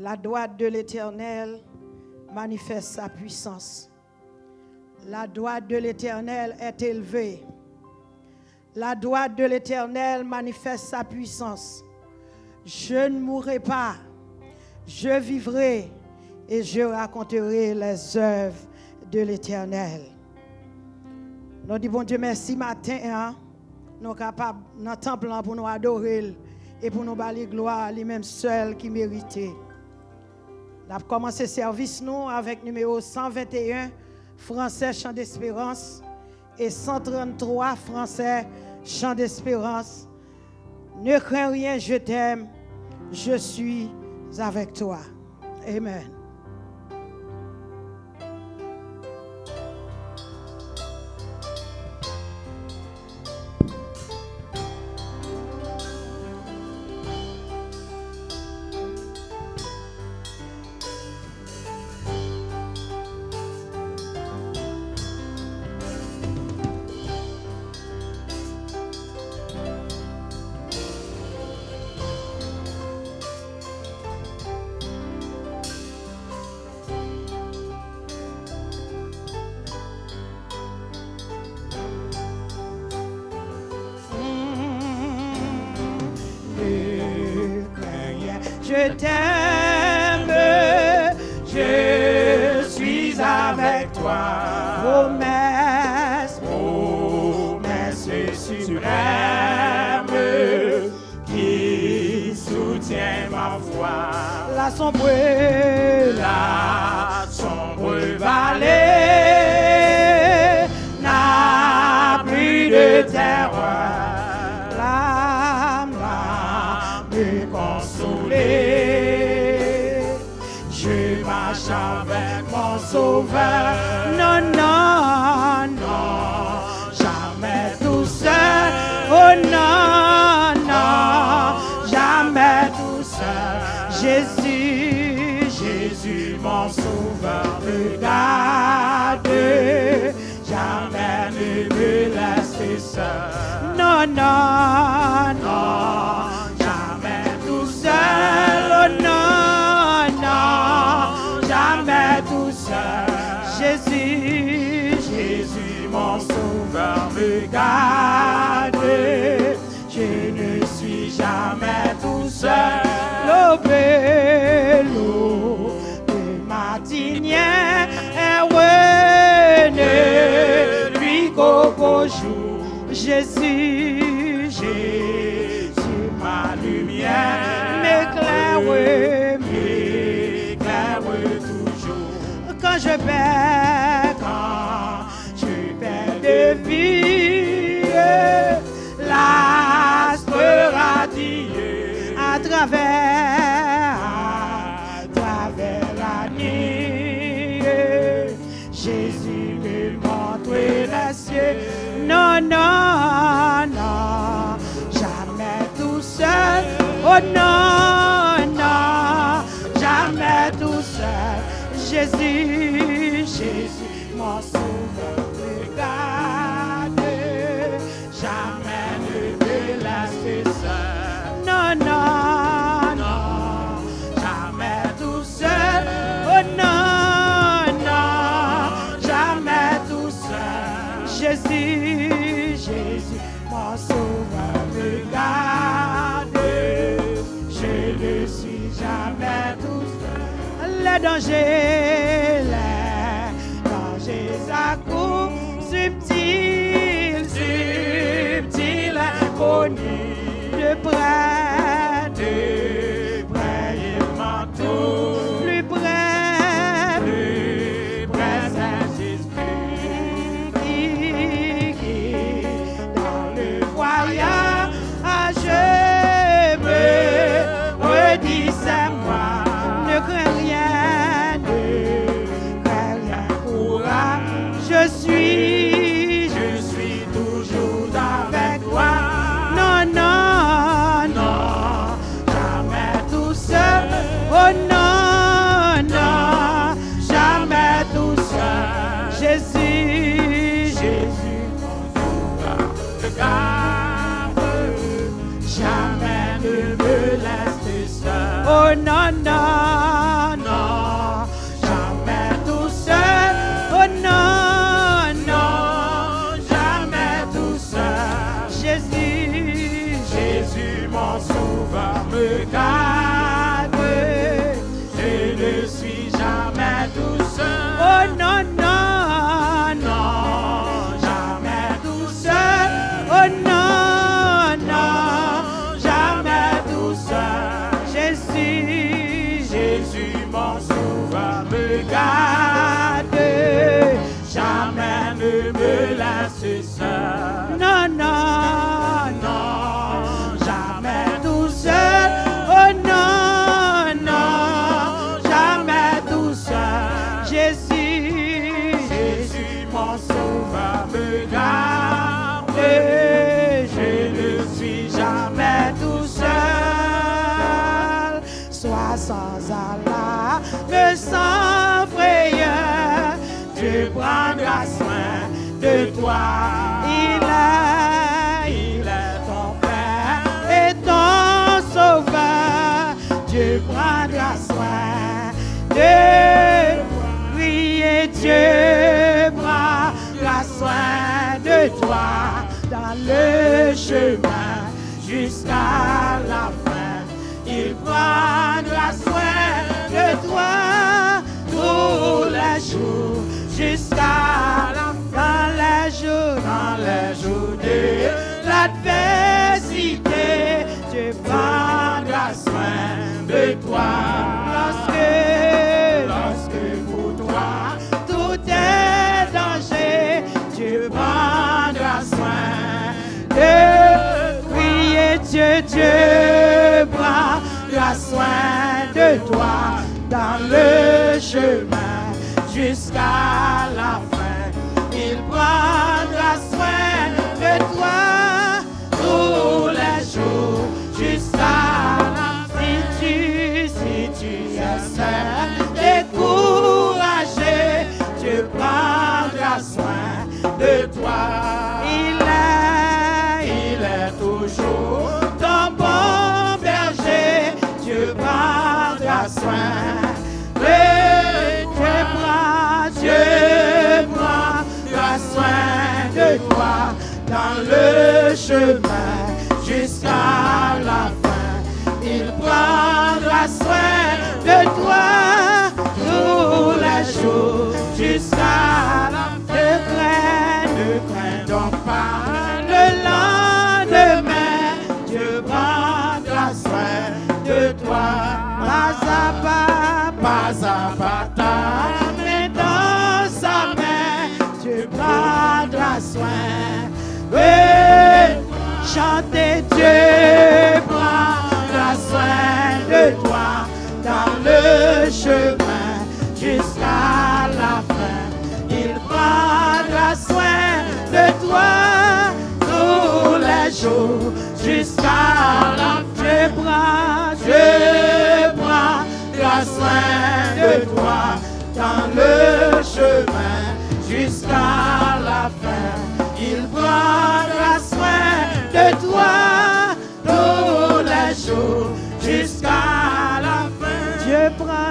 La droite de l'Éternel manifeste sa puissance. La droite de l'Éternel est élevée. La droite de l'Éternel manifeste sa puissance. Je ne mourrai pas, je vivrai et je raconterai les œuvres de l'Éternel. Nous disons, bon Dieu, merci matin, hein? Nous sommes capables, dans le temple, pour nous adorer et pour nous balayer gloire, lui-même seul qui méritait. Nous avons commencé le service nous avec numéro 121, français, chant d'espérance, et 133, français, chant d'espérance. Ne crains rien, je t'aime, je suis avec toi. Amen. Je t'aime, je suis avec toi. Promesse, promesse suprême qui soutient ma foi. La sombre vallée n'a plus de terreur. Je marche avec mon sauveur. Non, non, non, jamais tout seul. Oh non, non, jamais tout seul. Jésus, Jésus, mon sauveur me garde. Jamais ne me laisse seul. Non, non, non. Oh non, non, jamais tout seul. Jésus, Jésus, mon sauveur me garde. Je ne suis jamais tout seul. L'eau de matinée est reine, lui qu'au jour. Jésus, Jésus, ma lumière. M'éclaire toujours. Quand je perds de vie, l'astre radieux à travers la nuit. Jésus me montre les cieux. Non, non, non, jamais tout seul. Oh non, non, jamais tout seul. Jésus, Jésus, mon sauveur me garde. Jamais ne me laisse seul. Non, non, non, jamais tout seul. Oh non, non, jamais tout seul. Jésus, Jésus, mon sauveur me garde. Je ne suis jamais tout seul. Les dangers à coups subtils, inconnus, de près, il m'entoure. Plus près, Saint-Jésus, qui dans le voyage me redis c'est moi. Ne crains rien, pourra. Je suis toujours avec toi. Non, non, non. sauveur me garde. Je ne suis jamais tout seul. Oh non, non, non. Non, jamais tout seul. Oh non, non. Non, jamais tout seul. Jésus, Jésus, mon sauveur, me garde. Jamais ne me laisse seul. non, non, Non, jamais tout seul. Oh non, non, jamais tout seul. Jésus, Jésus, mon sauveur, me garde. Je ne suis jamais tout seul. sois sans alarme, sans frayeur. Tu prendras soin de toi. Il est ton Père Et ton sauveur, Dieu prendra soin de lui et Dieu prendra soin de toi dans le chemin jusqu'à la fin. Il prendra soin de toi tous les jours jusqu'à la fin. Dans les jours de l'adversité, Dieu prendra soin de toi. Lorsque pour toi tout est danger, Dieu prendra soin de prier. Dieu prendra soin de toi dans le chemin jusqu'à la fin. Il prendra soin de toi tous les jours jusqu'à la fin. Si tu es seul, découragé, Dieu prendra soin de toi. Il est toujours ton bon berger. Dieu prendra soin. Dieu prendra soin de toi dans le chemin jusqu'à la fin. Il prendra soin de toi tous les jours jusqu'à la fin. Ne crains donc pas le lendemain. Dieu prendra soin de toi. Pas à pas, ta main dans sa main. Dieu prendra soin. Oui, chantez, Dieu prendra soin de toi dans le chemin jusqu'à la fin. Il prendra soin de toi tous les jours jusqu'à la fin. Dieu prendra soin de toi dans le chemin jusqu'à la fin. Il prendra soin de toi tous les jours jusqu'à la fin. Dieu prendra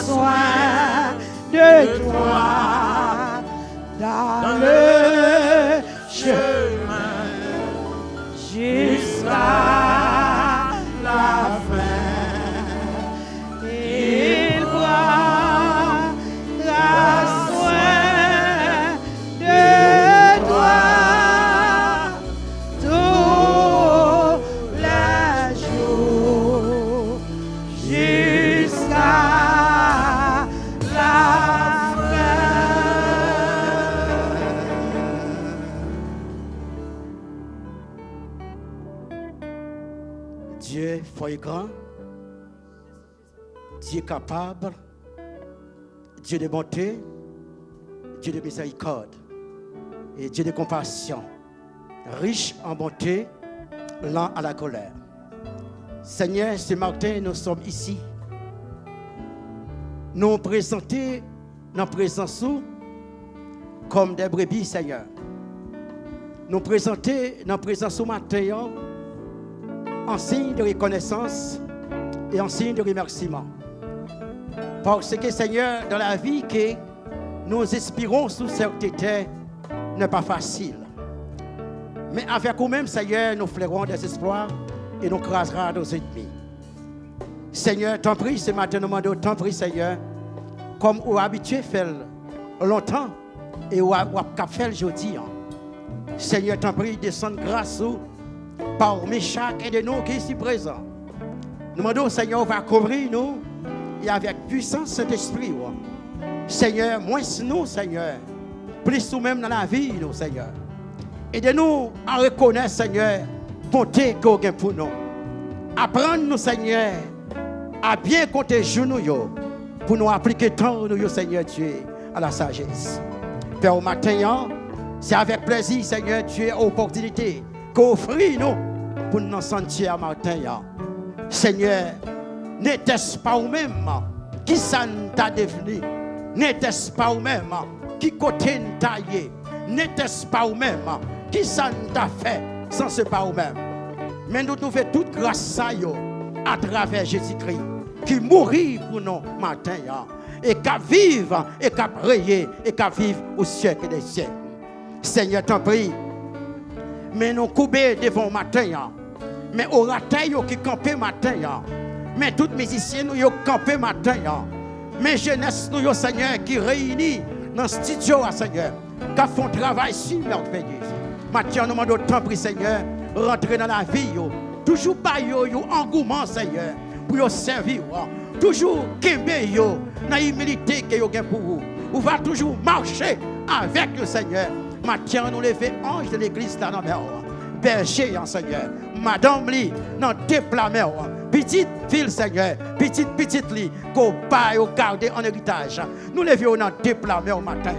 soin de toi dans le chemin jusqu'à la fin. Il prendra soin de toi tous les jours jusqu'à la fin. Dieu est grand, Dieu capable, Dieu de bonté, Dieu de miséricorde et Dieu de compassion, riche en bonté, lent à la colère. Seigneur, ce matin, nous sommes ici. Nous présenter dans présence comme des brebis, Seigneur. Nous présenter dans présence matin en signe de reconnaissance et en signe de remerciement. Parce que, Seigneur, dans la vie que nous espérons sous cette terre n'est pas facile. Mais avec vous-même, Seigneur, nous flairons des espoirs et nous crasera nos ennemis. Seigneur, t'en prie, ce matin, nous demandons, t'en prie, Seigneur, comme vous habitué faire longtemps et vous avez fait aujourd'hui. Seigneur, t'en prie, descends grâce parmi chacun de nous qui est ici présent. Nous demandons, Seigneur, va couvrir nous et avec puissance Saint-Esprit. Seigneur, moins nous, Seigneur, plus nous-mêmes dans la vie, nous, Seigneur. Aidez-nous à reconnaître, Seigneur, bonté que vous avez pour nous. Apprendre-nous, Seigneur, à bien compter nous pour nous appliquer tant, nous, Seigneur Dieu, à la sagesse. Père, au matin, c'est avec plaisir, Seigneur Dieu, opportunité qu'offrir nous pour nous sentir à matin. Seigneur, n'était-ce pas vous-même qui ça t'a devenu? N'était-ce pas vous-même qui côté taillé? N'était-ce pas vous-même qui ça t'a fait sans ce pas vous-même? Mais nous faisons toute grâce à travers Jésus-Christ qui mourit pour nous matin et qui vivre et qui rayer et qui vivre au siècle des siècles. Seigneur, t'en prie, mais nous couper devant matin, mais au raté qui campé matin, mais tous les musiciens nous campé matin, mais jeunesse nous Seigneur qui réunit dans le studio Seigneur, qui font travail si merveilleux. Matin nous demandons t'en prie Seigneur, rentrer dans la vie, toujours pas engouement Seigneur, pour servir, toujours qu'aimer dans l'humilité que vous avez pour vous. Vous va toujours marcher avec le Seigneur. Matin nous lever ange de l'église là dans la berger Seigneur. Madame Li, dans déplamé, petite fille Seigneur, petite Li, qu'on pas garder en héritage. Nous levions dans déplamé au matin.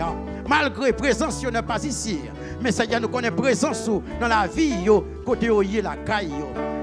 Malgré présence, n'est pas ici. Mais Seigneur, nous connaissons présence dans la vie, côté où la caille.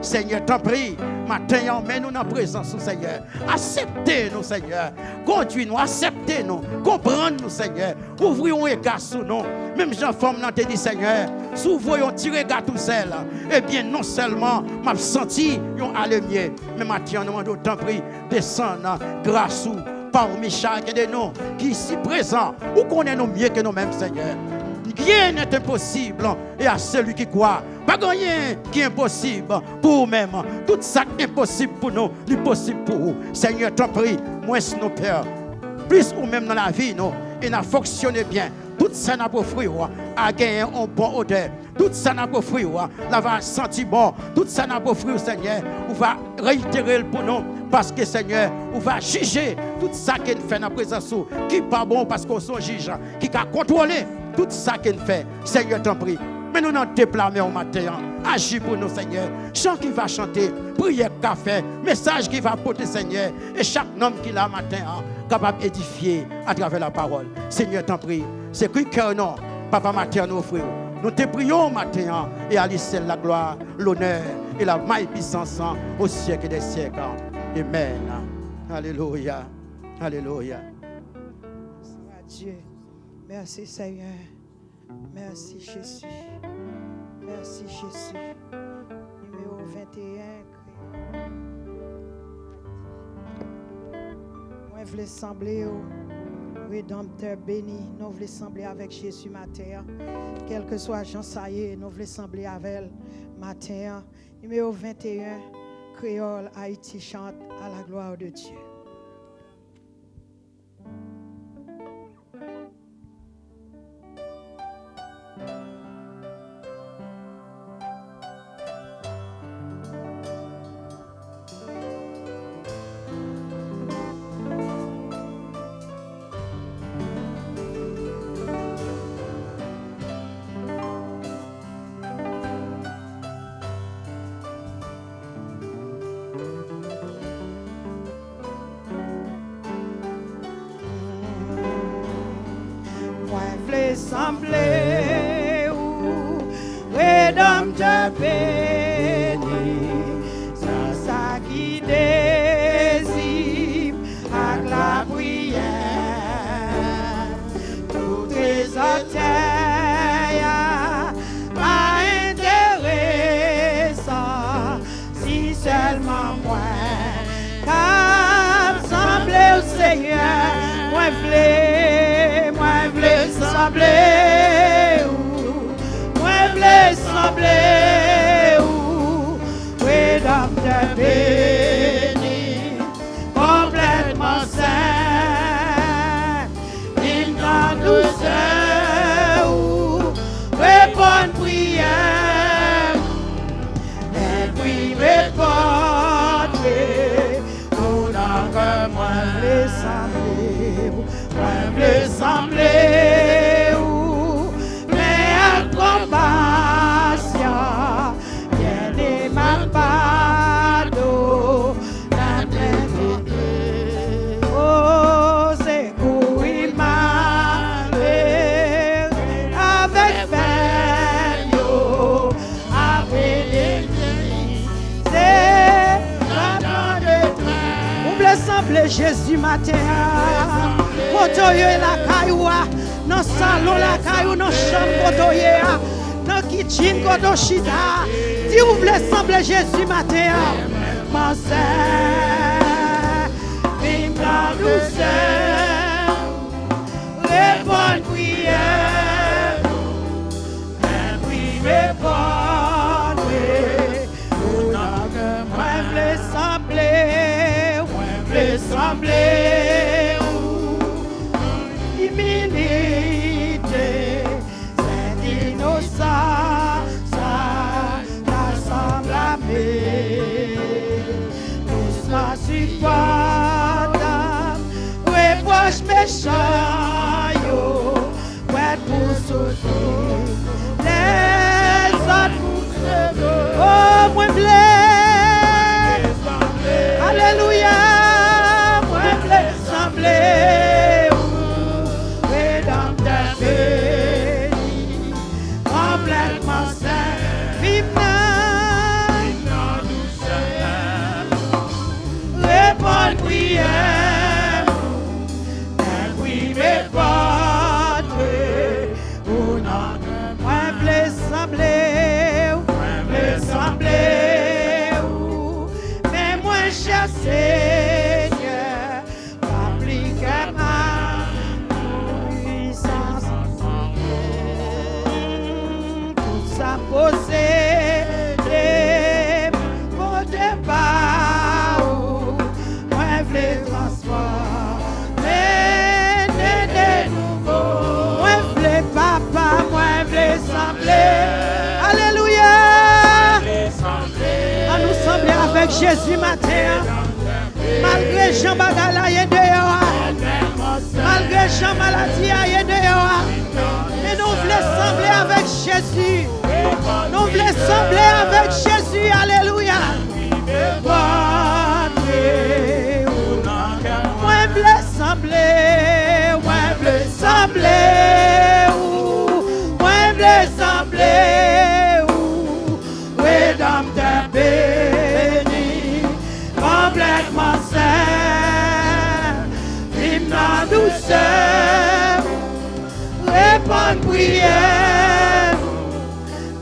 Seigneur, t'en prie, matin, mets-nous dans la présence, Seigneur. Acceptez-nous, Seigneur. Conduis-nous, acceptez-nous, comprenez-nous, Seigneur. Ouvrons les gars sous nous. Même Jean-Femme n'a dit, Seigneur, si vous voyez tirer gars tout seul, eh bien, non seulement m'a senti, yon allé mieux, mais matin, nous demandons, t'en prie, descendre grâce parmi chacun de nous qui est ici présent, ou connaissons mieux que nous-mêmes, Seigneur. Rien n'est impossible et à celui qui croit. Pas rien qui est impossible pour vous-même. Tout ça est impossible pour nous, c'est possible pour vous. Seigneur, t'en prie, moins nos pères. Plus ou même dans la vie, nous, et n'a fonctionné bien. Tout ça n'a pas offert à gagner un bon odeur. Tout ça n'a pas offert à va sentir bon. Tout ça n'a pas offert, Seigneur. On va réitérer pour nous. Parce que Seigneur, on va juger tout ça qu'il fait dans la présence qui n'est pas bon parce qu'on est juge, qui a contrôlé tout ça qu'il fait. Seigneur, t'en prie. Mais nous n'en déplamer au matin. Agis pour nous, Seigneur. Chant qui va chanter, prière qu'a fait, message qui va porter, Seigneur. Et chaque homme qui l'a matin, capable d'édifier à travers la parole. Seigneur, t'en prie. C'est que cœur, non. Papa matin, nous offrons. Nous te prions matin et à lui seul la gloire, l'honneur et la maille puissance au siècle des siècles. Amen. Alléluia. Alléluia. Merci à Dieu. Merci Seigneur. Merci Jésus. Merci Jésus. Numéro 21. Moi, je voulais sembler au Rédempteur béni. Nous voulons sembler avec Jésus matin. Quel que soit Jean Saillé, nous voulons sembler avec elle matin. Numéro 21. Créole, Haïti chante à la gloire de Dieu. Semblé ou Rédempteur béni, c'est ça qui désire avec la prière. Tout les terre pas intéressant si seulement moi car semblé au Seigneur, moi v'lais sembler ou moi v'lais sembler de Jésus matin. Kotoye la cailloua, dans salon la caillou, dans chambre kotoye, dans kitchen koto chita. Si vous voulez sembler Jésus matin, ma sœur, vive la douceur, réponds prière, réponds, moi voulais sembler, humilité, c'est innocent, ça semble doucement supportable, reproche méchant, yo, ouais pour souffrir, les autres pour crever, oh, moi blé, alléluia, moi blé, semblé, rédempteur béni, complètement saint, vive dans douceur, réponds prière, et puis répondre, ou non, moi blé, semblé, mais moi cher Seigneur, applique ma puissance, tout ça possédé, au départ, moi voulais transformer de nouveau, moi voulais papa, moi voulais sembler, alléluia, à nous sembler avec Jésus matin, malgré Jean Bagala y est dehors, malgré Jean Maladie y est dehors, mais nous voulons sembler avec Jésus, nous voulons sembler avec Jésus, alléluia. Moi voulais sembler, moi voulais sembler, rédempteur béni, complètement saint, vive dans douceur, réponds prière,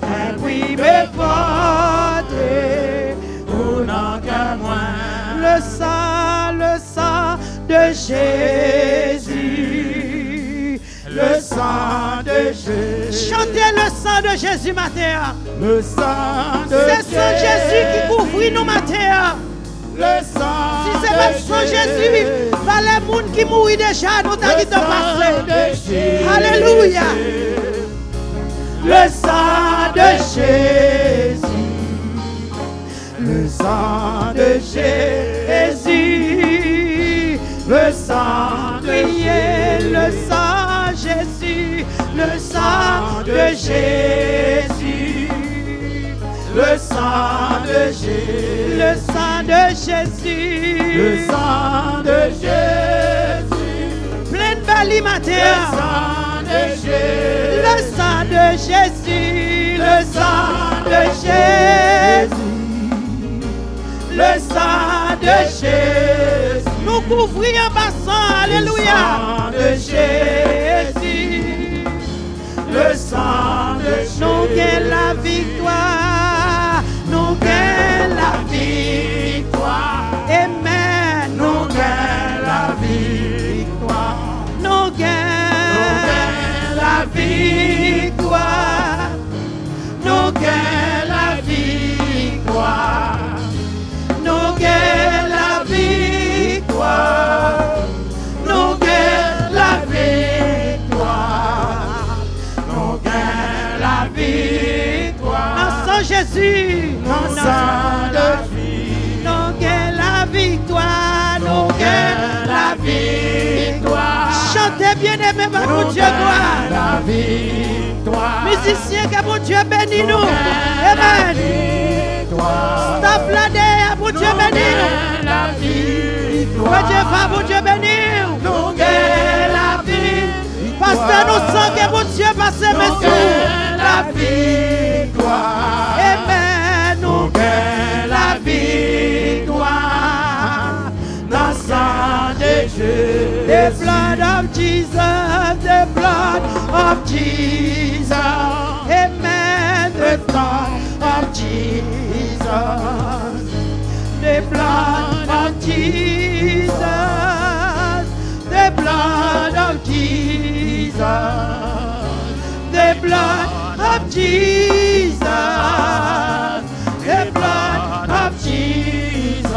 et puis me porter, ou non que moi, le sang de Jésus, le sang de Jésus. Chantez le sang de Jésus matin. Le sang de C'est sang Jésus qui couvre nous matin. Le sang Si c'est pas sang Jésus, pas les gens qui mourent déjà, nous t'as dit de passer. Alléluia. Le sang de Jésus, le sang de Jésus, le sang de Jésus, le sang Jésus, le sang de Jésus, le sang de Jésus, le sang de Jésus, le sang de Jésus, plein de belles matin, le sang de Jésus, le sang de Jésus, le sang de Jésus, nous couvrons en passant, alléluia, le sang de Jésus, le sang de Jésus, nous gagnons la victoire, nous gagnons la victoire, amen, nous gagnons la victoire, nous gagnons la victoire, nous gagnons la victoire, nous gagnons la victoire, nous gagnons la victoire, nous gagnons la victoire. Dans sang Jésus, dans sang de vie, nous gagnons la victoire, nous gagnons la victoire. Chantez bien aimé, mon Dieu, gloire. La victoire. Musiciens, que mon Dieu bénisse nous. Amen. Stop la derrière, mon Dieu bénisse nous. La victoire. Mon Dieu va, mon Dieu bénisse nous. Nous gagnons la vie. Parce que nous sentons que mon Dieu passe mes sous. La victoire. Amen. Nous gagnons la victoire. Dans sa blood of Jesus. Amen. The blood of Jesus. The blood of Jesus. The blood of Jesus. The blood of Jesus. The blood of Jesus.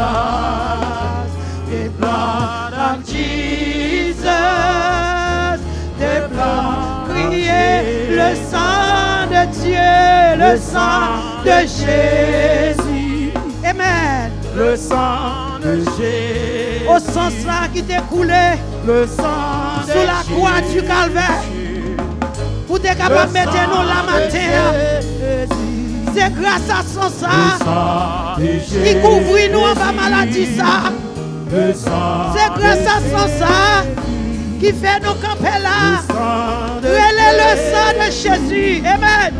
The blood of Jesus. The blood. Criez le sang de Dieu, le sang de Jésus. Amen. Le sang de Jésus. Au sang ça qui t'est coulé. Le sang de sous la croix du calvaire. Pour être capable de mettre nous la matin. C'est grâce à son sang qui couvre nous en bas maladie ça. C'est grâce à son sang qui fait nous camper là. Le sang de Jésus. Amen.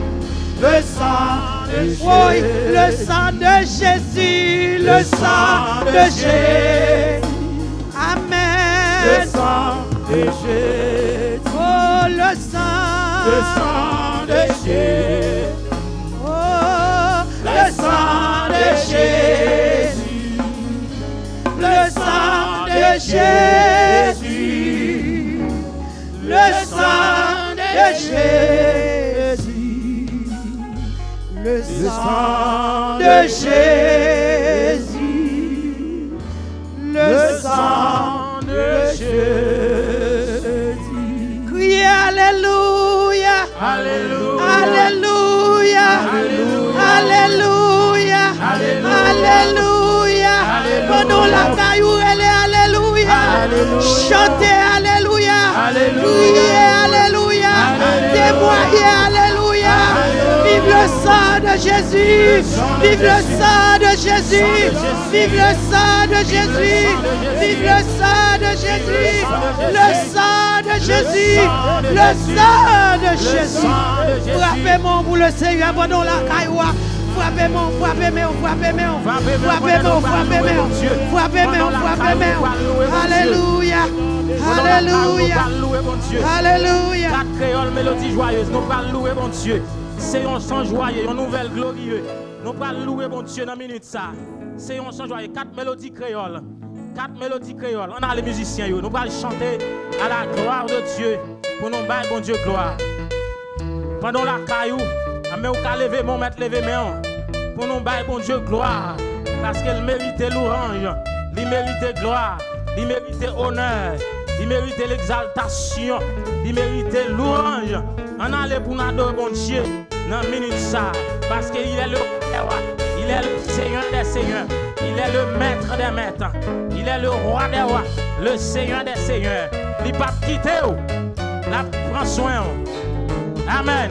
Le sang de Jésus. Oui, le sang de Jésus. Le sang de Jésus. Amen. Le sang de Jésus. Oh, le sang. Le sang de Jésus. Oh, le sang de Jésus. Le sang de Jésus. Le sang de Jésus. Le sang de Jésus. Le sang de Jésus. Criez Alléluia. Alléluia. Alléluia. Alléluia. Alléluia. Pendant la caillou, elle est Alléluia. Chantez Alléluia. Criez Alléluia. Témoignez Alléluia. Vive le sang de Jésus. Vive le sang de Jésus. Vive le sang de Jésus. Vive le sang de Jésus. Le sang de Jésus. Le sang de Jésus. Frappez-moi pour le Seigneur pendant la caillou. Frappez-moi, frappez-moi, frappez-moi, frappez-moi, frappez-moi, frappez-moi, frappez-moi. Alléluia. Alléluia. Alléluia. La créole mélodie joyeuse, nous allons louer mon Dieu. C'est un chant joyeux, une nouvelle glorieuse. Nous allons louer mon Dieu dans la minute ça. C'est un chant joyeux, 4 mélodies créoles. 4 mélodies créoles. On a les musiciens, nous allons chanter à la gloire de Dieu pour nous battre bon Dieu gloire. Pendant la caillou, mais on peut lever mon mettre lever main pour nous battre bon Dieu gloire parce qu'elle méritait l'orange, il méritait gloire, il méritait honneur, il méritait l'exaltation, il méritait l'orange. On allait pour nous adorer bon Dieu dans la minute ça parce qu'il est le roi, il est le Seigneur des seigneurs, il est le maître des maîtres, il est le roi des rois, le Seigneur des seigneurs. Il ne peut pas quitter, la prend soin. Amen.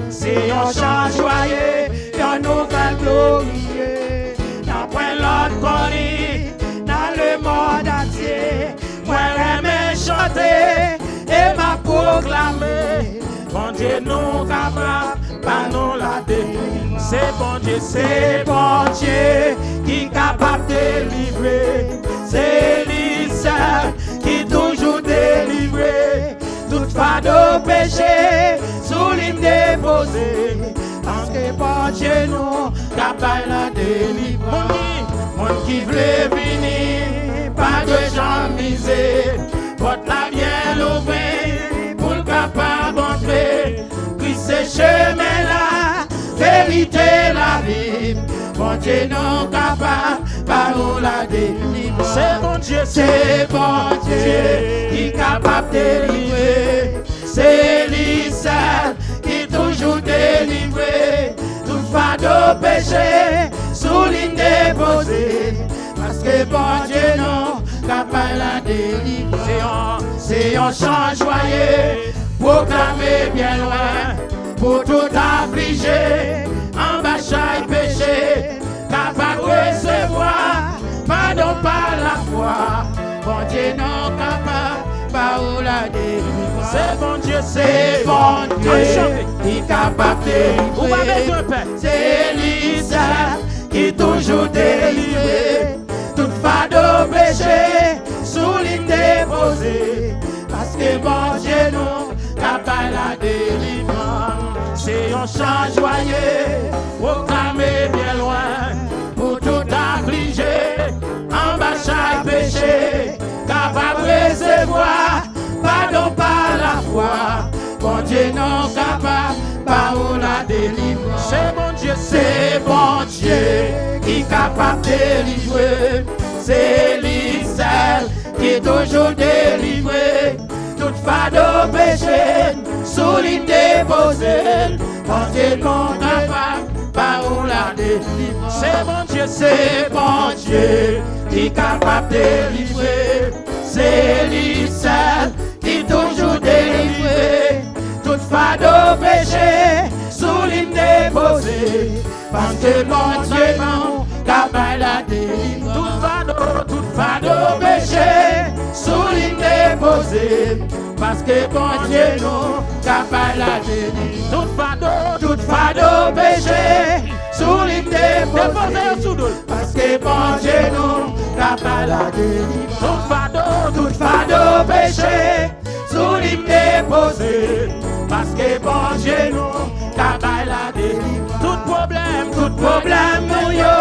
C'est un chant joyeux, un nouvelle glorieux. D'après l'autre connu, dans le monde entier. Moi, j'aime chanter et m'a proclamé. Bon Dieu, nous capables, pas nous la délivrer. C'est bon Dieu, C'est bon Dieu qui est capable de délivrer. C'est lui seul qui toujours délivrer. Toute fardeau péché, sous l'hymne déposé. Parce que bon Dieu nous capable de délivrer. Monde qui voulait venir, pas de gens misés. Porte la bien l'ouvrir, pour le capable d'entrer. Christ ce chemin là, vérité la vie. Bon Dieu nous capable, par nous la délivrer. c'est bon Dieu, C'est bon Dieu qui est capable de délivrer. C'est lui seul qui toujours délivrer. Tout fardeau péché, sous l'hymne déposé. Parce que bon Dieu non, capable de délivrer. C'est un chant joyeux, proclamé bien loin. Pour tout affligé, en bas chaque péché. Capable de recevoir, pardon par la foi. Bon Dieu non capable, par où la délivrer. c'est bon Dieu, C'est bon Dieu qui est capable de Vous m'avez délivrer. besoin, Père. C'est lui seul qui est toujours délivré. Toute fardeau péché, sous l'hymne déposé. posé. Parce que bon Dieu nous, capable la délivrance. C'est un chant joyeux, proclamé bien loin, pour tout affligé, en bas chaque péché, capable de recevoir, pardon par la foi. Bon Dieu non capable, par où la délivrance. C'est bon Dieu qui est capable de délivrer. C'est lui seul qui est toujours délivré. Toute fardeau péché, sous l'île déposée. Bon Dieu non capable, par où la délivrance. C'est bon Dieu qui est capable de délivrer. C'est lui seul qui est toujours délivré. Toute fardeau péché, sous l'île déposée. Parce que bon Dieu non capable la délivrance. Toute fardeau péché, sous l'île déposée. Parce que bon Dieu non capable la délivrance. Toute fardeau péché, sous l'île déposée. Parce que bon Dieu non capable la délivrance. Toute fardeau péché, sous l'île déposée. Parce que bon Dieu nous capable la délivrance. Tout problème nous yo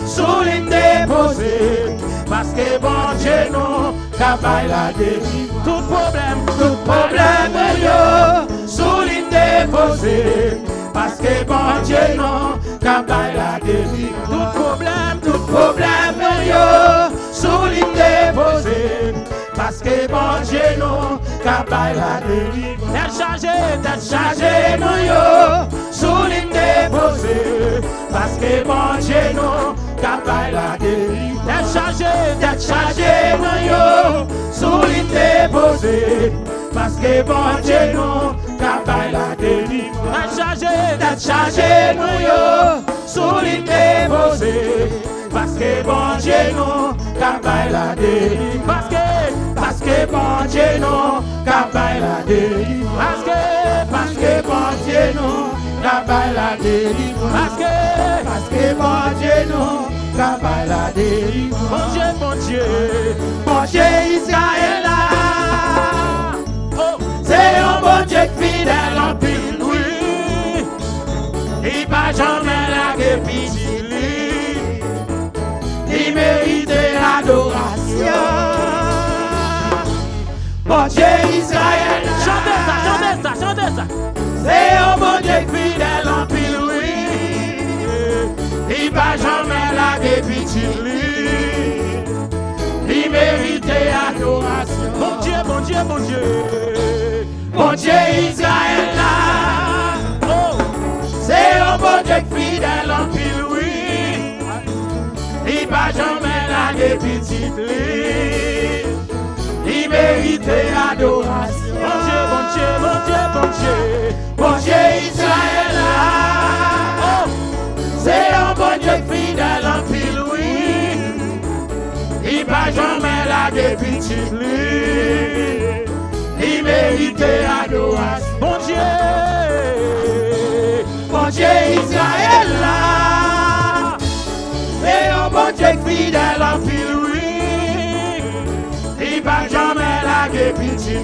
sous l'île déposée. Parce que bon Dieu nous capable la délivrance. Tout problème nous yo sous l'île déposée. Parce que bon Dieu nous capable la délivrance. Tout problème nous yo sous l'île déposée. Parce que bon Dieu nous capable la délivrance. Tête chargée nous yo sous l'île déposée. Parce que bon Dieu nous capable la délivrance. Tête chargée nous yo sous l'île déposée. Parce que bon Dieu nous capable la délivrance. Tête chargée nous yo sous l'île déposée. Parce que bon Dieu nous capable la délivrance. Parce que bon Dieu nous capable la délivrance. Parce que bon Dieu nous capable la délivrance. Parce que bon Dieu nous capable la délivrance. Bon Dieu Israël là. C'est un bon Dieu fidèle en pile, oui. Il va jamais la guépiter. Il mérite l'adoration. Bon Dieu Israël. Chantez ça. C'est un bon Dieu fidèle en pile, oui. Il va jamais la dépiter. Il mérite l'adoration. Bon Dieu. Bon Dieu Israël là. Oh. C'est un bon Dieu fidèle en pile, oui. Il va jamais la dépiter. Il mérite l'adoration. Bon Dieu Israël là. Oh. C'est un bon Dieu fidèle en pile, oui. Il va jamais la dépiter. Il mérite l'adoration. Bon Dieu Israël là. C'est un bon Dieu fidèle en pile, oui. Il va jamais la dépiter.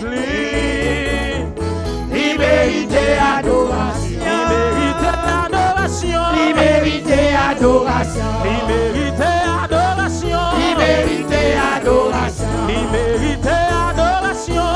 Il mérite adoration. Il mérite adoration. Il mérite adoration. Il mérite adoration. Il mérite adoration.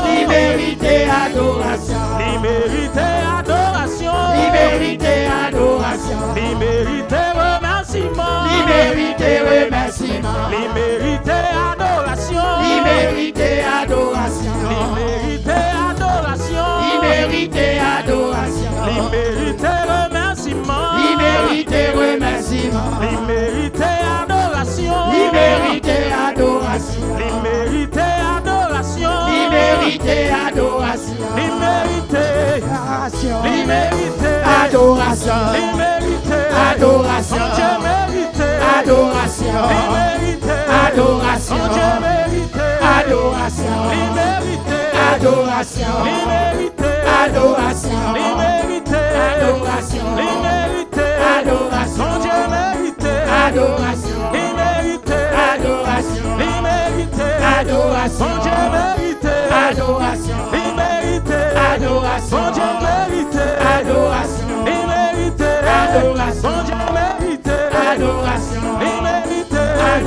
Il mérite adoration. Il mérite adoration. Il mérite adoration. Il mérite remerciement. Il mérite remerciement. Il mérite adoration. Il mérite adoration. Il mérite adoration. Il mérite adoration. Il mérite remerciement. Il mérite remerciement. Il mérite adoration. Il mérite adoration. Il mérite adoration. Il mérite adoration. Il mérite adoration. Il mérite adoration. Il mérite adoration. Dieu mérite adoration. Il mérite adoration. Dieu mérite adoration. Il mérite adoration. Il mérite adoration. Il mérite adoration. Il mérite adoration. Dieu mérite adoration. Il mérite adoration. Il mérite adoration. Dieu mérite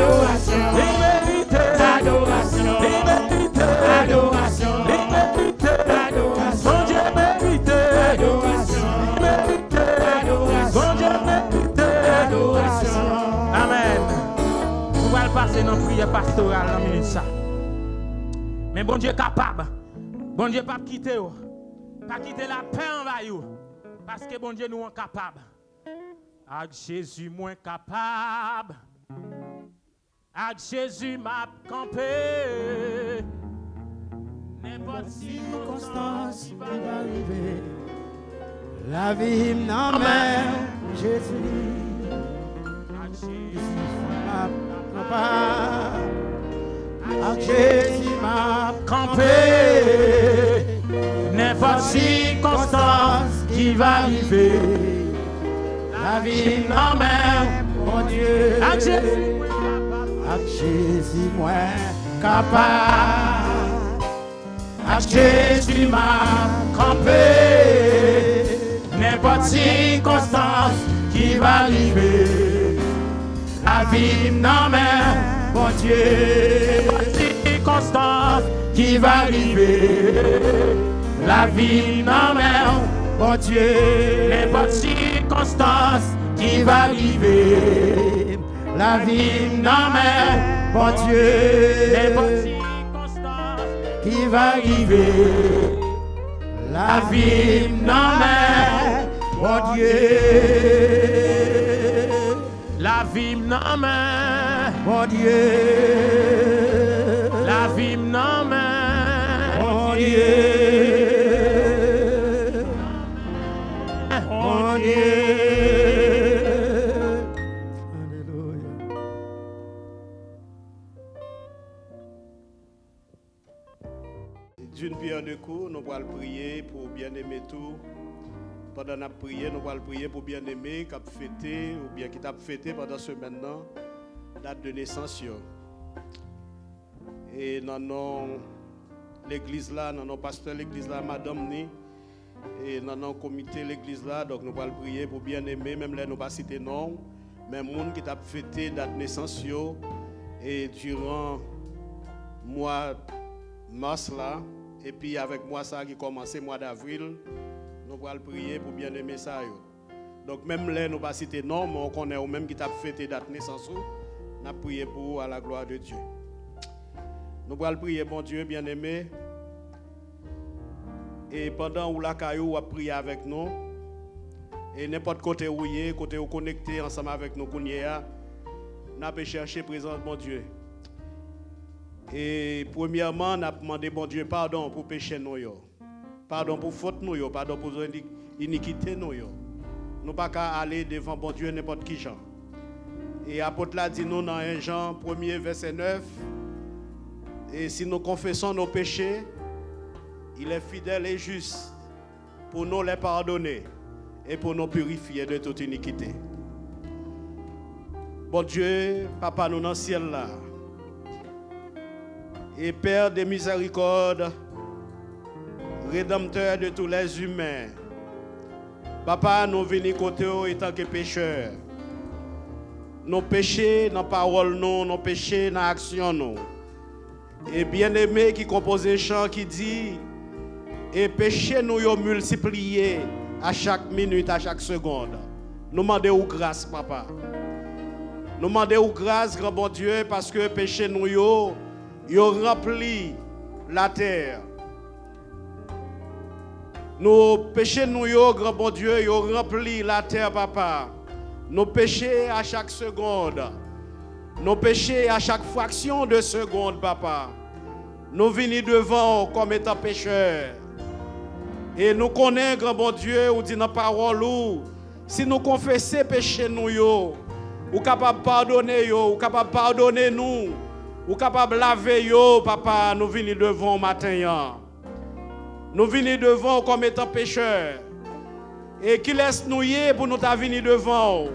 adoration, immérité, adoration, immérité, adoration, immérité, adoration, mon Dieu mérité, adoration, mérité, mon Dieu mérité, adoration. Amen. On va passer dans la prière pastorale dans minute ça. Mais bon Dieu est capable. Bon Dieu pas quitter vous. Pas quitter la paix en vous. Parce que bon Dieu nous est capable. Avec Jésus moins capable. Avec Jésus m'a campé. N'importe circonstance qui va arriver. La vie non mais Jésus. Avec Jésus Ma papa. Avec Jésus m'a campé. N'importe circonstance qui va arriver. La vie non mais mon Dieu. Avec Jésus. Avec Jésus moins capable. Avec Jésus m'a Campé, n'importe circonstance qui va arriver. La vie non mais mon Dieu. n'importe circonstance qui va arriver. La vie non mais Mon Dieu, n'importe circonstance qui va arriver. la vie non mais mon Dieu, N'importe circonstance qui va arriver. La vie non mais mon Dieu, la vie non mais mon Dieu, la vie non mais mon Dieu, mon Dieu. Alléluia. D'une pierre deux coups, nous allons prier pour bien-aimer tout. Pendant la prière, nous allons prier pour bien-aimer qui a fêté ou bien qui t'a fêté pendant ce maintenant, date de naissance. Et dans l'église là, dans nos pasteurs l'église là, madame ni, et dans nos comité l'église là, donc nous allons prier pour bien-aimer, même là nous pas citer non, même monde qui t'a fêté date de naissance et durant mois mars là. Et puis avec moi ça qui commençait mois d'avril, nous allons prier pour bien aimer ça. Donc même là, nous ne pas citer non, mais on connaît ou même qui t'a fêté date naissance, nous allons prier pour vous à la gloire de Dieu. Nous allons prier, bon Dieu, bien aimé. Et pendant où la caillou a prié avec nous, et n'importe côté où il est, côté où connecté ensemble avec nous, nous allons chercher présence, bon Dieu. Et premièrement, on a demandé, bon Dieu, pardon pour péché nous, pardon pour faute nous, pardon pour iniquité nous. Nous ne pouvons pas aller devant bon Dieu n'importe qui Jean. Et l'apôtre l'a dit nous dans 1 Jean 1er verset 9, et si nous confessons nos péchés, il est fidèle et juste pour nous les pardonner et pour nous purifier de toute iniquité. Bon Dieu, Papa, nous dans le ciel là, et Père de miséricorde, Rédempteur de tous les humains, Papa, nous venons côté en tant que pécheurs. Nos péchés, nos paroles, nos péchés, nos actions. Et bien-aimé qui compose un chant qui dit, et péché nous y multiplié à chaque minute, à chaque seconde. Nous demandons grâce, Papa. Nous demandons grâce, grand bon Dieu, parce que péché nous y rempli la terre. Nos péchés nous grand bon Dieu, y rempli la terre, Papa. Nos péchés à chaque seconde. Nos péchés à chaque fraction de seconde, Papa. Nous venons devant comme étant pécheurs. Et nous connaissons, grand bon Dieu, ou dit dans la parole, si nous confessons péché nous, ou capable de pardonner, ou capable de pardonner nous, ou capable de laver, Papa, nous venons devant matin. Nous venons devant comme étant pécheurs. Et qui laisse nous y pour nous venir devant.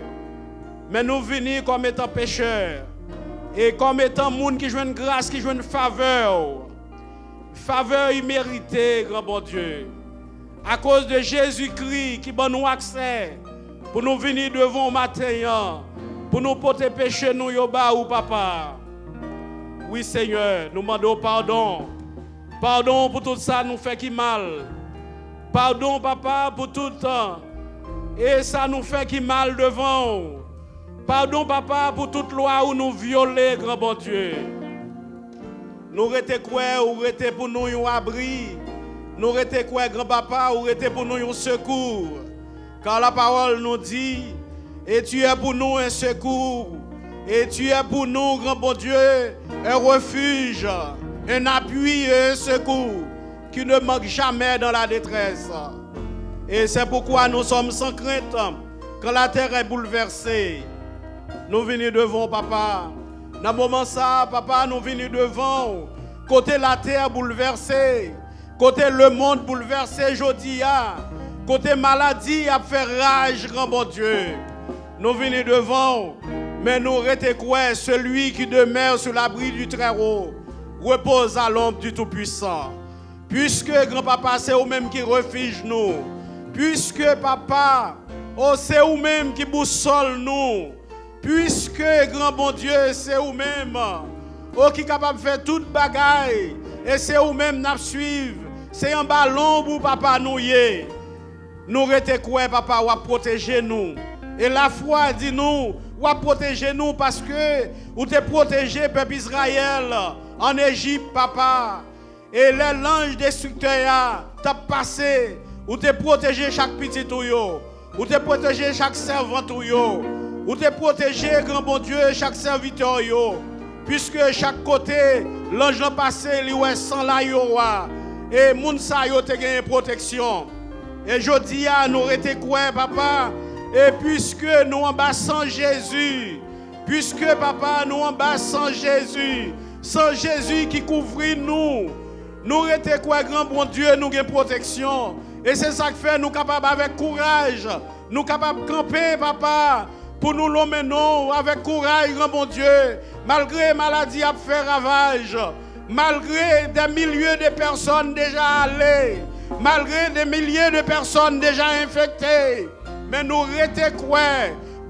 Mais nous venons comme étant pécheurs. Et comme étant monde qui joue une grâce, qui joue une faveur. Faveur imméritée, grand bon Dieu. À cause de Jésus-Christ qui donne nous accès pour nous venir devant matin. pour nous porter péché nous yo ba ou papa. Oui Seigneur, nous demandons pardon. Pardon pour tout ça nous fait qui mal. Pardon papa pour tout et ça nous fait qui mal devant. Pardon papa pour toute loi où nous violer grand bon Dieu. Nous rete quoi ou rete pour nous un abri. Nous rete quoi grand papa ou rete pour nous un secours. Car la parole nous dit et tu es pour nous un secours. Et tu es pour nous, grand bon Dieu, un refuge, un appui et un secours qui ne manque jamais dans la détresse. Et c'est pourquoi nous sommes sans crainte quand la terre est bouleversée. Nous venons devant papa. Dans le moment ça, papa, nous venons devant. Côté la terre bouleversée, côté le monde bouleversé, jodi a. Côté maladie a fait rage, grand bon Dieu. Nous venons devant. Mais nous restons quoi? Celui qui demeure sur l'abri du Très-Haut repose à l'ombre du Tout-Puissant. Puisque grand-papa, c'est vous-même qui refuge nous. Puisque papa, oh, c'est vous-même qui boussole nous. Puisque grand bon Dieu, c'est vous-même oh, qui est capable de faire toute bagaille. Et c'est vous-même qui nous suivre. C'est un ballon pour papa nous y. Nous restons quoi, papa, ou à protéger nous. Et la foi dit nous, ou à protéger nous parce que ou te protéger peuple Israël en Égypte, papa. Et l'ange destructeur t'a passé, ou te protéger chaque petit touyo, ou te protéger chaque servant touyo, ou te protéger grand bon Dieu chaque serviteur yo. Puisque chaque côté l'ange a passé, lui ouais sans la yo et moun sa yo te gagné protection. Et jodi a nous rete quoi papa? Et puisque nous en bas sans Jésus, puisque papa nous en bas sans Jésus qui couvre nous, nous rete quoi grand bon Dieu, nous avons protection. Et c'est ça qui fait nous capables avec courage, nous capables de camper papa, pour nous l'emmener non avec courage grand bon Dieu, malgré maladie à faire ravage, malgré des milliers de personnes déjà allées, malgré des milliers de personnes déjà infectées. Mais nous restons quoi?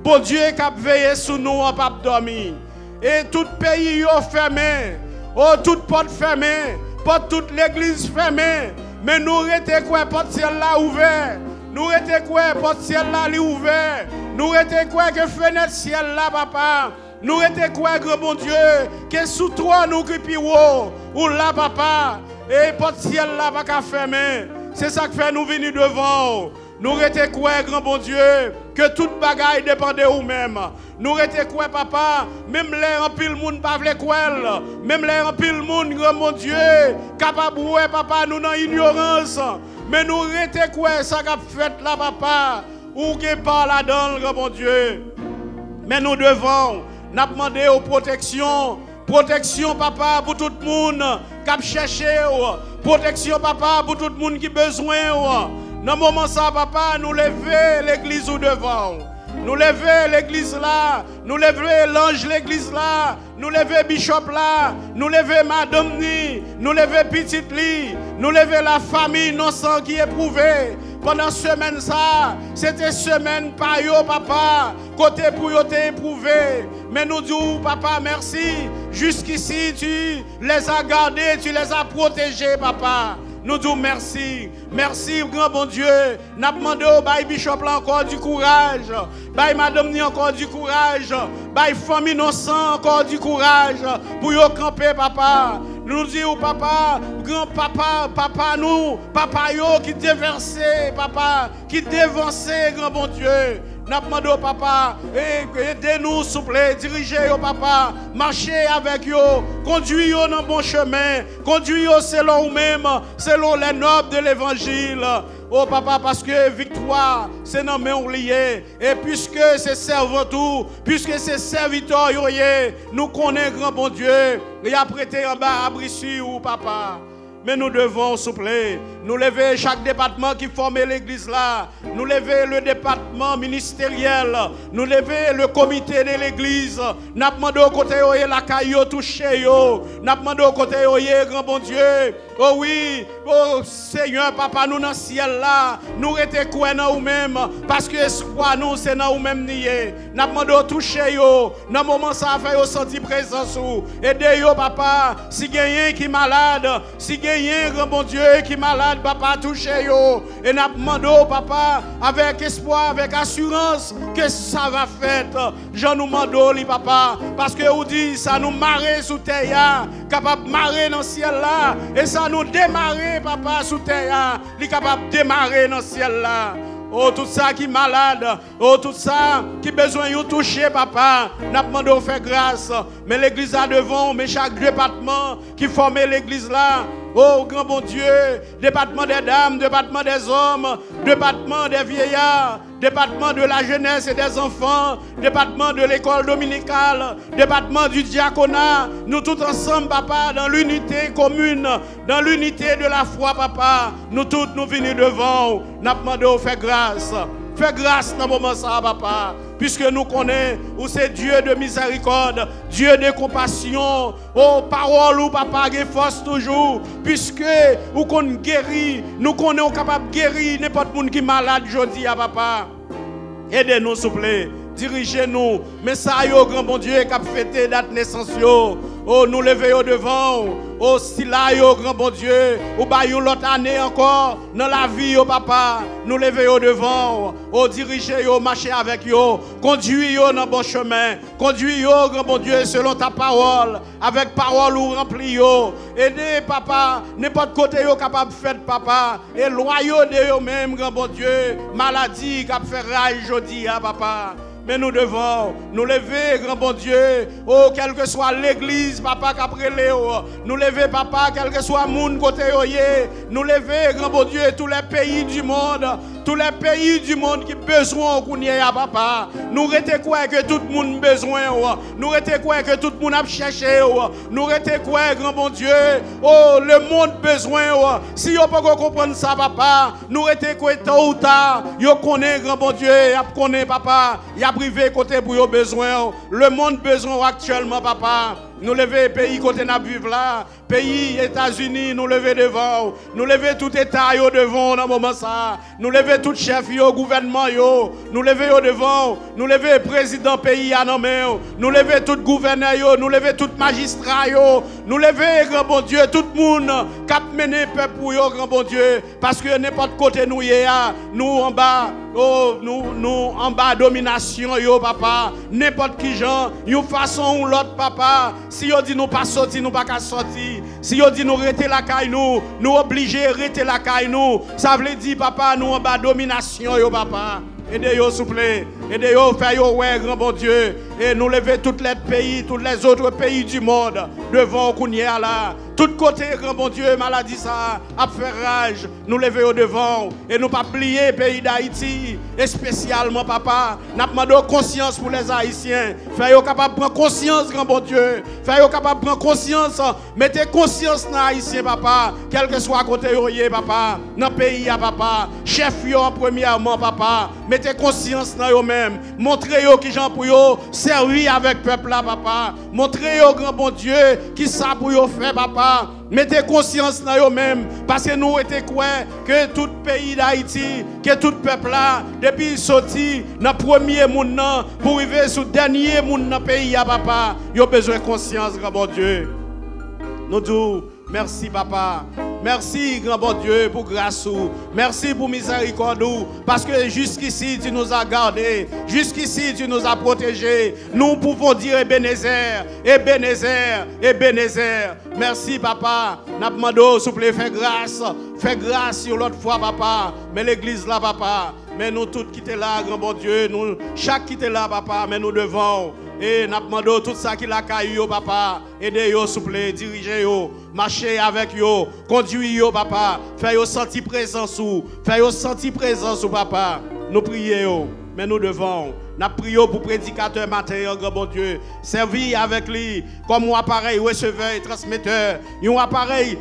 Bon Dieu qui a veillé sur nous en pas dormir. Et tout pays est fermé. Oh, toute porte fermée. Porte toute l'église fermée. Mais nous restons quoi? Porte ciel là ouvert. Nous restons quoi? Porte ciel là ouvert. Nous restons quoi? Que fenêtre ciel là, papa. Nous restons quoi, grand bon Dieu? Que sous toi nous qui ou là, papa. Et porte ciel là pas fermé. C'est ça qui fait nous venir devant. Nous restons quoi, grand bon Dieu, que toute bagaille dépend de vous-même. Nous restons quoi, papa, même les en pile monde pas vle quoi, même les en pile monde, grand bon Dieu, capable ouais, papa, nous dans ignorance. Mais nous restons quoi, ça qu'a fait là, papa, ou qui par là-dedans, grand bon Dieu. Mais nous devons, nous demander aux protections. Protection, papa, pour tout le monde qui a cherché. Protection, papa, pour tout le monde qui a besoin. Dans le moment ça, papa, nous lever l'église au devant. Nous lever l'église là. Nous lever l'ange l'église là. Nous lever bishop là. Nous lever madame ni. Nous lever petite li. Nous lever la famille innocente qui est éprouvée. Pendant semaine ça, c'était semaine par yo, papa. Côté pour yo t'es éprouvé. Mais nous disons, papa, merci. Jusqu'ici, tu les as gardés, tu les as protégés, papa. Nous disons merci. Merci, grand bon Dieu. Nous demandons au Baye Bishop là encore du courage. Baye Madame ni encore du courage. Baye famille innocent encore du courage. Pour yo camper, papa. Nous disons, papa, grand papa, papa nous, papa yo qui déversé, papa, qui dévancé, grand bon Dieu. Nous demandons, papa, aidez-nous, s'il vous plaît, dirigez-vous, papa, marchez avec vous, conduisez-vous dans le bon chemin, conduisez-vous selon vous-même, selon les normes de l'évangile. Oh, papa, parce que victoire, c'est dans mes liés. Et puisque c'est servant, puisque c'est serviteur, nous connaissons, grand bon Dieu, et a prêté en bas à Brissu, papa. Mais nous devons, s'il vous plaît, nous lever chaque département qui forme l'église là. Nous lever le département ministériel. Nous lever le comité de l'église. Nous demandons au côté la caillou touché. Nous demandons au côté grand bon Dieu. Oh oui, oh Seigneur, papa, nous dans le ciel là, nous restons quoi dans nous-mêmes, parce que espoir nous, c'est dans nous-mêmes nier. Nous demandons toucher yo, dans le moment ça fait yo sentir présence ou. Aidez yo, papa, si quelqu'un qui est malade, si quelqu'un, grand bon Dieu, qui est malade, papa, touchez yo. Et nous demandons, papa, avec espoir, avec assurance, que ça va faire. Je nous demande, papa, parce que vous dites, ça nous marre sous terre, capable de marrer dans le ciel là, et ça nous démarrer, papa, sous terre, il est capable de démarrer dans le ciel là. Oh, tout ça qui est malade, oh, tout ça qui a besoin de toucher, papa, nous demandons de faire grâce. Mais l'église là devant, mais chaque département qui forme l'église là, oh, grand bon Dieu, département des dames, département des hommes, département des vieillards, département de la jeunesse et des enfants, département de l'école dominicale, département du diaconat, nous tous ensemble, papa, dans l'unité commune, dans l'unité de la foi, papa, nous tous nous venons devant, nous demandons de faire grâce. Fais grâce dans le moment ça, papa, puisque nous connaissons où c'est Dieu de miséricorde, Dieu de compassion. Oh, parole ou papa, qui force toujours, puisque nous connaissons guérir, nous connaissons capables de guérir n'importe qui est malade aujourd'hui, papa. Aidez-nous, s'il vous plaît. Dirigez-nous. Mais ça, yo, grand bon Dieu, qui a fêté date naissance, yo. Oh, nous levons devant. Oh, si là, yo, grand bon Dieu, ou bah, yo, l'autre année encore, dans la vie, yo, papa, nous levons devant. Oh, dirigez, yo, marchez avec yo. Conduis, yo, dans le bon chemin. Conduis, yo, grand bon Dieu, selon ta parole. Avec parole ou rempli, yo. Aidez, papa, n'importe côté, yo, capable de faire, papa. Et loyaux de yo même, grand bon Dieu. Maladie, qui a fait rage, aujourd'hui, hein, papa. Mais nous devons nous lever, grand bon Dieu. Oh, quelle que soit l'église, papa, qu'après Léo. Nous lever, papa, quel que soit moun côté oye. Nous lever, grand bon Dieu, tous les pays du monde. Tous les pays du monde qui ont besoin qu'on y ait, papa. Nous retenons quoi que tout le monde a besoin. Nous retenons quoi que tout le monde a cherché. Nous retenons quoi, grand bon Dieu. Oh, le monde a besoin. Si vous ne pouvez pas comprendre ça, papa, nous retenons quoi tôt ou tard. Vous connaissez, grand bon Dieu. Vous connaissez, papa. Il y a privé côté pour vos besoins. Le monde a besoin actuellement, papa. Nous lever pays côté nous vivons là, pays États-Unis, nous lever devant, nous lever tout État yo devant dans moment ça, nous lever tout chef yo, gouvernement yo, nous lever yo devant, nous lever président pays à nos mains, nous lever tout gouverneur yo, nous lever tout magistrat yo, nous lever grand bon Dieu, tout le monde cap mener peuple pour yo grand bon Dieu, parce que n'importe côté nous y a, nous en bas, oh nous en bas domination yo papa, n'importe qui gens, une façon ou l'autre papa. Si on dit nous pas sortir, nous pas qu'à sortir. Si on dit nous rester la caille nous obligés rester la caille nous. Ça veut dire papa nous en bas domination yo papa. Aidez-yo s'il vous plaît. Aidez-yo faire yo ouais grand bon Dieu et nous lever tous les pays, tous les autres pays du monde devant Kounia là. Tout côté grand bon Dieu maladie ça a fait rage. Nous lever au devant et nous pas oublier pays d'Haïti et spécialement papa, n'a demandé conscience pour les Haïtiens. Faire yo capable prendre conscience grand bon Dieu. Faire yo capable prendre conscience, mettez conscience dans Haïtien papa, quel que soit côté yo papa, dans pays ya papa, chef yo en premièrement papa, mettez conscience dans yo même. Montrez yo qui gens pour yo servir avec peuple là papa. Montrez yo grand bon Dieu qui ça pour yo faire papa. Mettez conscience dans yo même parce que nous était quoi que tout pays d'Haïti, que tout peuple là depuis sorti dans premier monde pour arriver sur dernier monde dans pays ya papa, yo besoin de conscience grand bon Dieu. Nous disons merci papa. Merci grand bon Dieu pour grâce ou. Merci pour miséricorde ou. Parce que jusqu'ici tu nous as gardés. Jusqu'ici tu nous as protégés. Nous pouvons dire Ebenezer, Ebenezer, Ebenezer. Merci papa. N'a demandé s'il vous plaît fais grâce. Fais grâce sur l'autre fois papa. Mais l'église là papa. Mais nous tous qui étaient là grand bon Dieu. Nous chaque qui était là papa. Mais nous devons. Et n'a demandé tout ça qui l'a caillou papa. Aidez-yo s'il vous plaît. Dirigez-yo. Marchez avec yo. Conduisez-yo papa. Faites-yo sentir présence ou. Faites-yo sentir présence ou papa. Nous prions. Mais nous devons. Nous prions pour prédicateur matin, grand bon Dieu. Servir avec lui comme un appareil receveur et transmetteur. Un appareil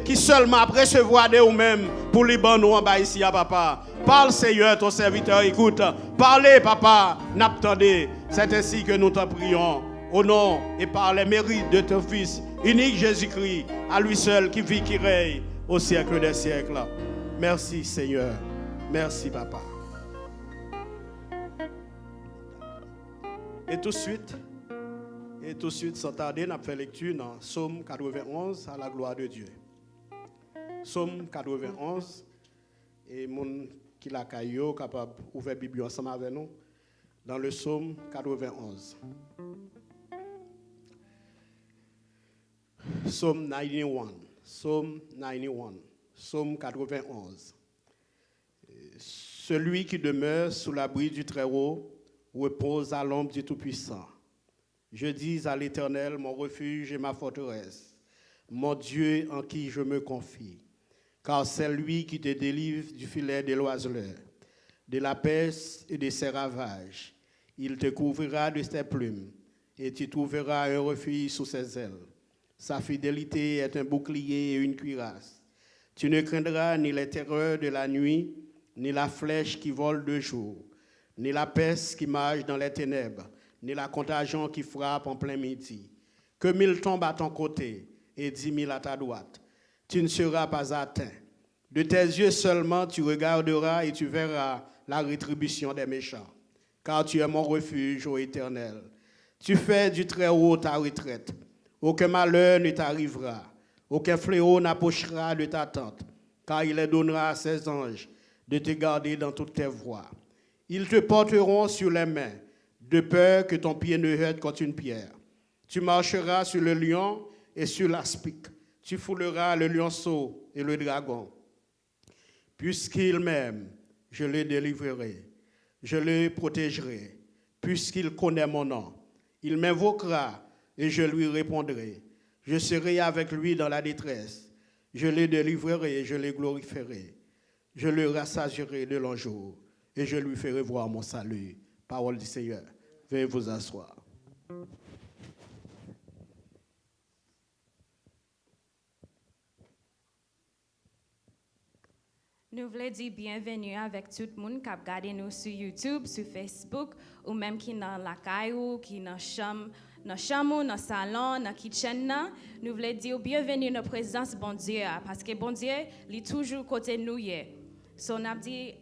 qui seulement recevoir de vous-même pour les bancs nous en bas ici à papa. Parle Seigneur, ton serviteur écoute. Parlez papa, n'attendez. C'est ainsi que nous te prions. Au nom et par les mérites de ton Fils unique Jésus-Christ, à lui seul qui vit, qui règne au siècle des siècles. Merci Seigneur. Merci Papa. Et tout de suite, sans tarder, nous avons fait lecture dans Psaume 91 à la gloire de Dieu. Psaume 91, et mon qui l'a caillou capable d'ouvrir la Bible ensemble avec nous dans le Psaume 91. Psaume 91. Psaume 91. Psaume 91. Celui qui demeure sous l'abri du Très-Haut repose à l'ombre du Tout-Puissant. Je dis à l'Éternel, mon refuge et ma forteresse, mon Dieu en qui je me confie. Car c'est lui qui te délivre du filet de l'oiseleur, de la peste et de ses ravages. Il te couvrira de ses plumes et tu trouveras un refuge sous ses ailes. Sa fidélité est un bouclier et une cuirasse. Tu ne craindras ni les terreurs de la nuit, ni la flèche qui vole de jour, ni la peste qui marche dans les ténèbres, ni la contagion qui frappe en plein midi. Que 1000 tombent à ton côté et 10 000 à ta droite. Tu ne seras pas atteint. De tes yeux seulement tu regarderas et tu verras la rétribution des méchants. Car tu es mon refuge, ô Éternel. Tu fais du Très-Haut ta retraite. Aucun malheur ne t'arrivera. Aucun fléau n'approchera de ta tente. Car il les donnera à ses anges de te garder dans toutes tes voies. Ils te porteront sur les mains, de peur que ton pied ne heurte contre une pierre. Tu marcheras sur le lion et sur l'aspic. Tu fouleras le lionceau et le dragon. Puisqu'il m'aime, je le délivrerai. Je le protégerai, puisqu'il connaît mon nom. Il m'invoquera et je lui répondrai. Je serai avec lui dans la détresse. Je le délivrerai et je le glorifierai. Je le rassasierai de longs jours et je lui ferai voir mon salut. Parole du Seigneur. Veuillez vous asseoir. Nous voulons dire bienvenue avec tout le monde qui a regardé nous sur YouTube, sur Facebook, ou même qui est dans la caillou, qui est dans la chambre, dans le salon, dans la kitchen. Nous voulons dire bienvenue dans la présence de bon Dieu, parce que bon Dieu est toujours côté nous. So, on a dit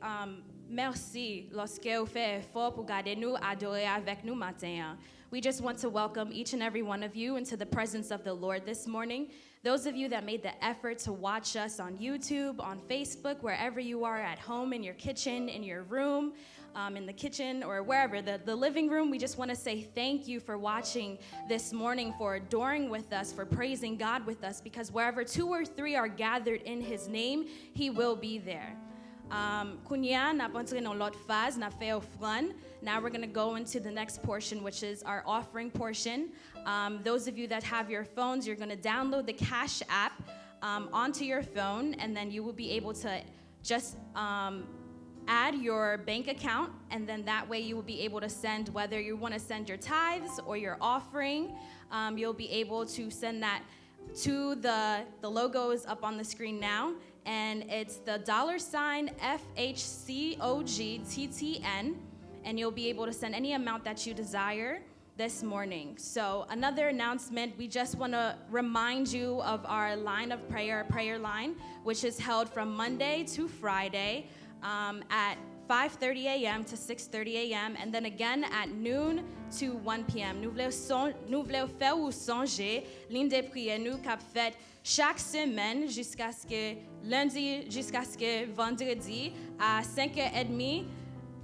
merci lorsque vous faites effort pour garder nous, adorer avec nous matin. We just want to welcome each and every one of you into the presence of the Lord this morning. Those of you that made the effort to watch us on YouTube, on Facebook, wherever you are at home, in your kitchen, in your room, in the kitchen, or wherever, the living room, we just want to say thank you for watching this morning, for adoring with us, for praising God with us, because wherever 2 or 3 are gathered in His name, He will be there. Kunya, na pantri dans l'autre phase, na fait offrande. Now we're going to go into the next portion, which is our offering portion. Those of you that have your phones, you're going to download the Cash app onto your phone, and then you will be able to just add your bank account, and then that way you will be able to send, whether you want to send your tithes or your offering, you'll be able to send that to the logos up on the screen now. And it's the $FHCOGTTN, and you'll be able to send any amount that you desire this morning. So another announcement, we just want to remind you of our line of prayer line, which is held from Monday to Friday at 5:30 a.m. to 6:30 a.m. and then again at noon to 1 p.m. Nous voulons faire ou songer l'une des prières nous qu'a fait chaque semaine jusqu'à ce que lundi, jusqu'à ce que vendredi à 5h30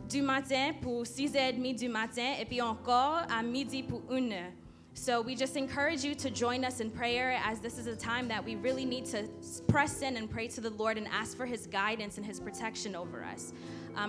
du matin pour 6h30 du matin et puis encore à midi pour 1h. So we just encourage you to join us in prayer, as this is a time that we really need to press in and pray to the Lord and ask for His guidance and His protection over us.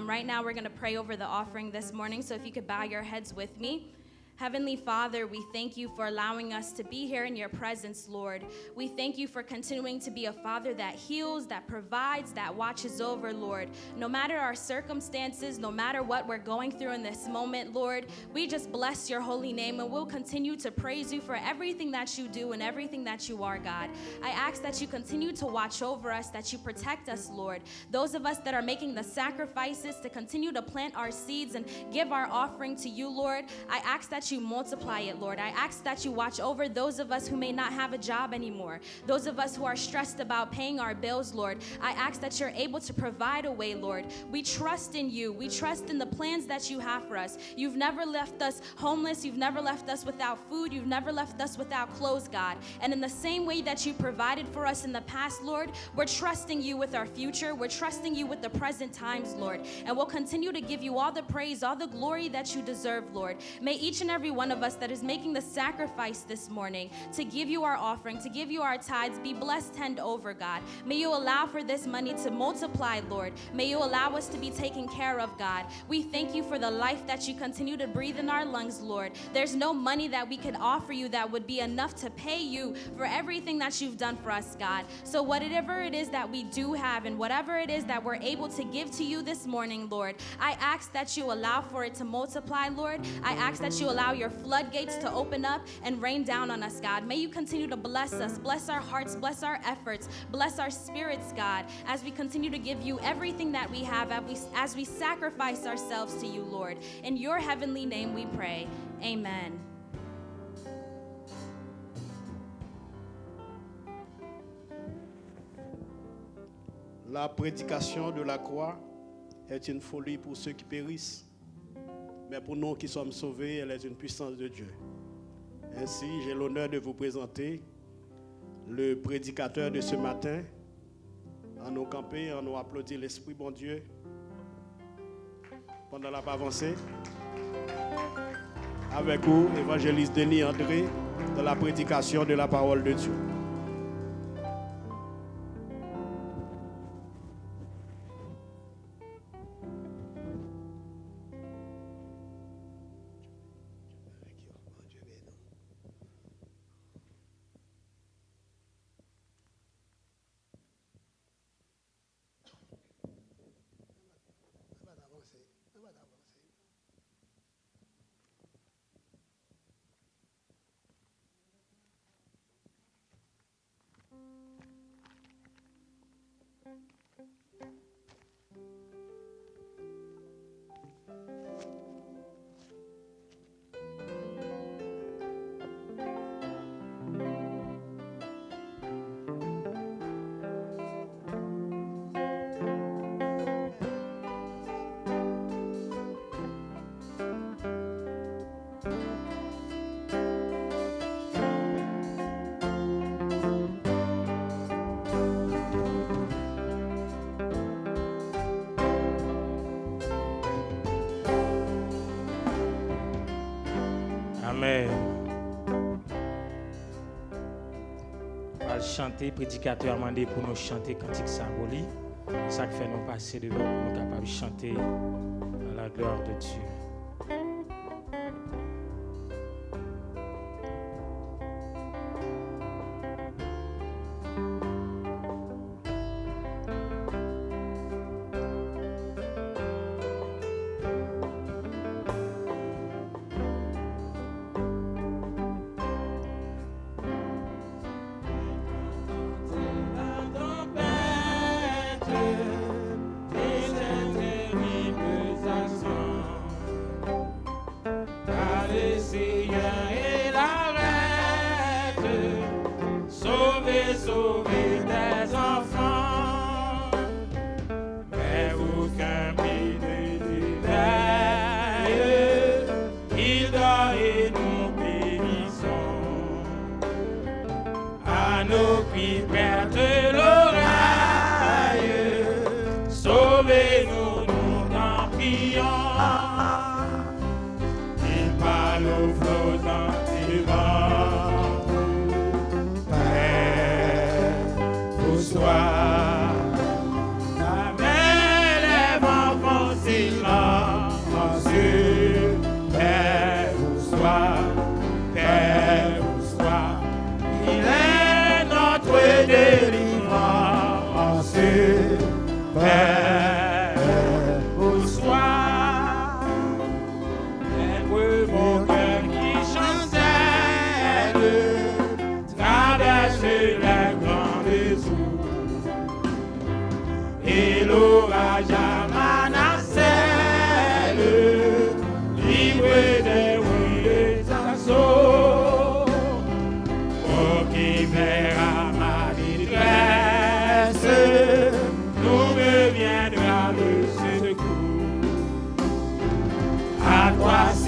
Right now we're going to pray over the offering this morning, so if you could bow your heads with me. Heavenly Father, we thank you for allowing us to be here in your presence, Lord. We thank you for continuing to be a Father that heals, that provides, that watches over, Lord. No matter our circumstances, no matter what we're going through in this moment, Lord, we just bless your holy name, and we'll continue to praise you for everything that you do and everything that you are, God. I ask that you continue to watch over us, that you protect us, Lord. Those of us that are making the sacrifices to continue to plant our seeds and give our offering to you, Lord, I ask that that you multiply it, Lord. I ask that you watch over those of us who may not have a job anymore, those of us who are stressed about paying our bills, Lord. I ask that you're able to provide a way, Lord. We trust in you. We trust in the plans that you have for us. You've never left us homeless. You've never left us without food. You've never left us without clothes, God. And in the same way that you provided for us in the past, Lord, we're trusting you with our future. We're trusting you with the present times, Lord. And we'll continue to give you all the praise, all the glory that you deserve, Lord. May each and every one of us that is making the sacrifice this morning to give you our offering, to give you our tithes, be blessed 10 over, God. May you allow for this money to multiply, Lord. May you allow us to be taken care of, God. We thank you for the life that you continue to breathe in our lungs, Lord. There's no money that we could offer you that would be enough to pay you for everything that you've done for us, God. So whatever it is that we do have and whatever it is that we're able to give to you this morning, Lord, I ask that you allow for it to multiply, Lord. I ask that you allow your floodgates to open up and rain down on us, God. May you continue to bless us, bless our hearts, bless our efforts, bless our spirits, God, as we continue to give you everything that we have, as we sacrifice ourselves to you, Lord. In your heavenly name we pray. Amen. La prédication de la croix est une folie pour ceux qui périssent, mais pour nous qui sommes sauvés, elle est une puissance de Dieu. Ainsi, j'ai l'honneur de vous présenter le prédicateur de ce matin. En nous camper, en nous applaudir l'Esprit bon Dieu pendant la avancée. Avec vous, évangéliste Denis André, dans la prédication de la parole de Dieu. Amen. On va chanter, prédicateur a demandé pour nous chanter cantique symbolique. Ça qui fait nous passer devant pour nous capables de chanter à la gloire de Dieu.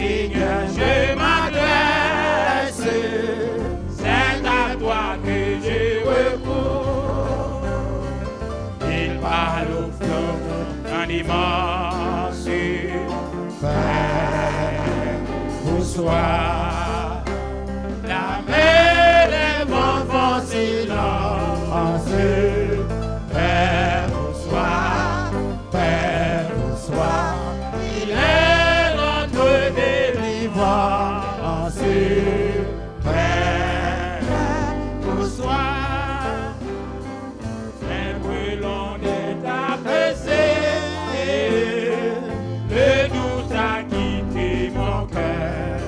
Seigneur, je m'adresse, c'est à toi que je recours. Il parle au fleuve, un immense Père, vous sois la mer, les vents vont silence. Père, vous sois, Père, vous sois, il est notre délivrance. Père, vous sois, un brûlant est apaisé, le doute a quitté mon cœur,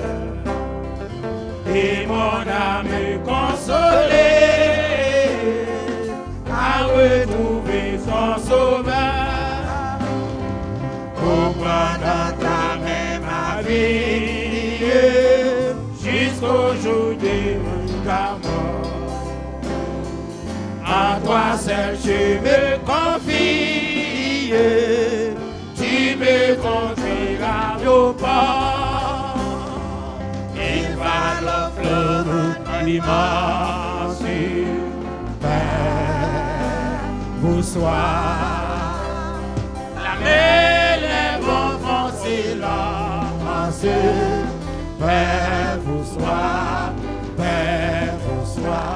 et mon âme est consolée, à retrouver son sauveur. Pour prendre ta main ma vie, jusqu'au jour de ta mort. À toi seul je me confie, tu me conduiras au port. Il va le fleuve en immense Père, vous sois la mer, les vents vont silence. Père, vous sois, Père, vous sois,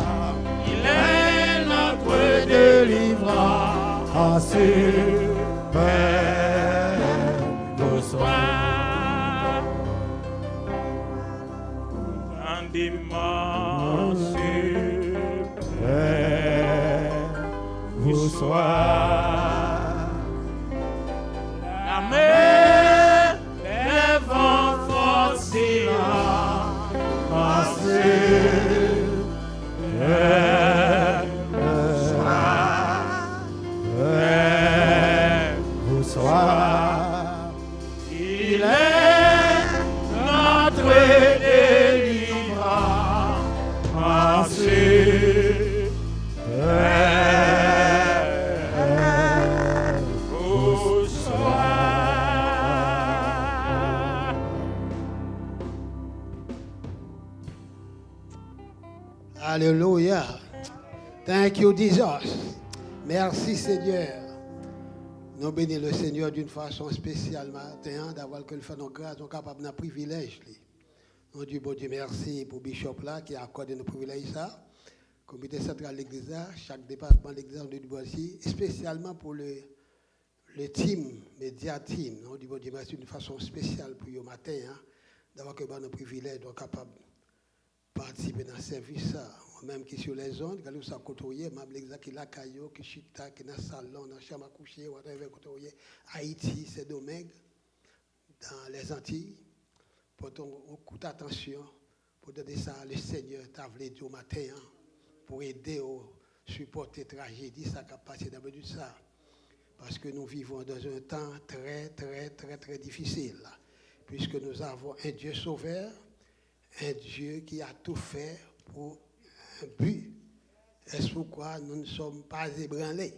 il est notre délivrance. Père, vous sois. Un immense Père, vous sois la mer, les vents font silence. Père, vous sois, il est notre délivrance. Père, vous sois. Alléluia. Thank you, Jesus. Merci, Seigneur. Nous bénissons le Seigneur d'une façon spéciale matin, d'avoir que le fait nos grâces, nous sommes capables d'un privilège. Nous disons, bon Dieu, merci pour Bishop là qui a accordé nos privilèges. Ça. Comité central de l'Église, chaque département de l'Église, nous disons aussi, spécialement pour le team, média team. Nous disons, bon Dieu, merci d'une façon spéciale pour le matin, d'avoir que nos privilèges, nous sommes capables de participer dans ce service. Même qui sur les zones, quand nous sommes côtoyés, même l'Église qui est là, qui chita, qui est dans le salon, dans la chambre à coucher, côtoyé, Haïti, c'est Domingue, dans les Antilles. Portons beaucoup d'attention pour donner ça le Seigneur t'a voulu dire au matin, pour aider au supporter tragédie, ça qui a passé dans tout ça. Parce que nous vivons dans un temps très, très, très, très difficile. Puisque nous avons un Dieu sauveur, un Dieu qui a tout fait pour un but. Est-ce pourquoi nous ne sommes pas ébranlés?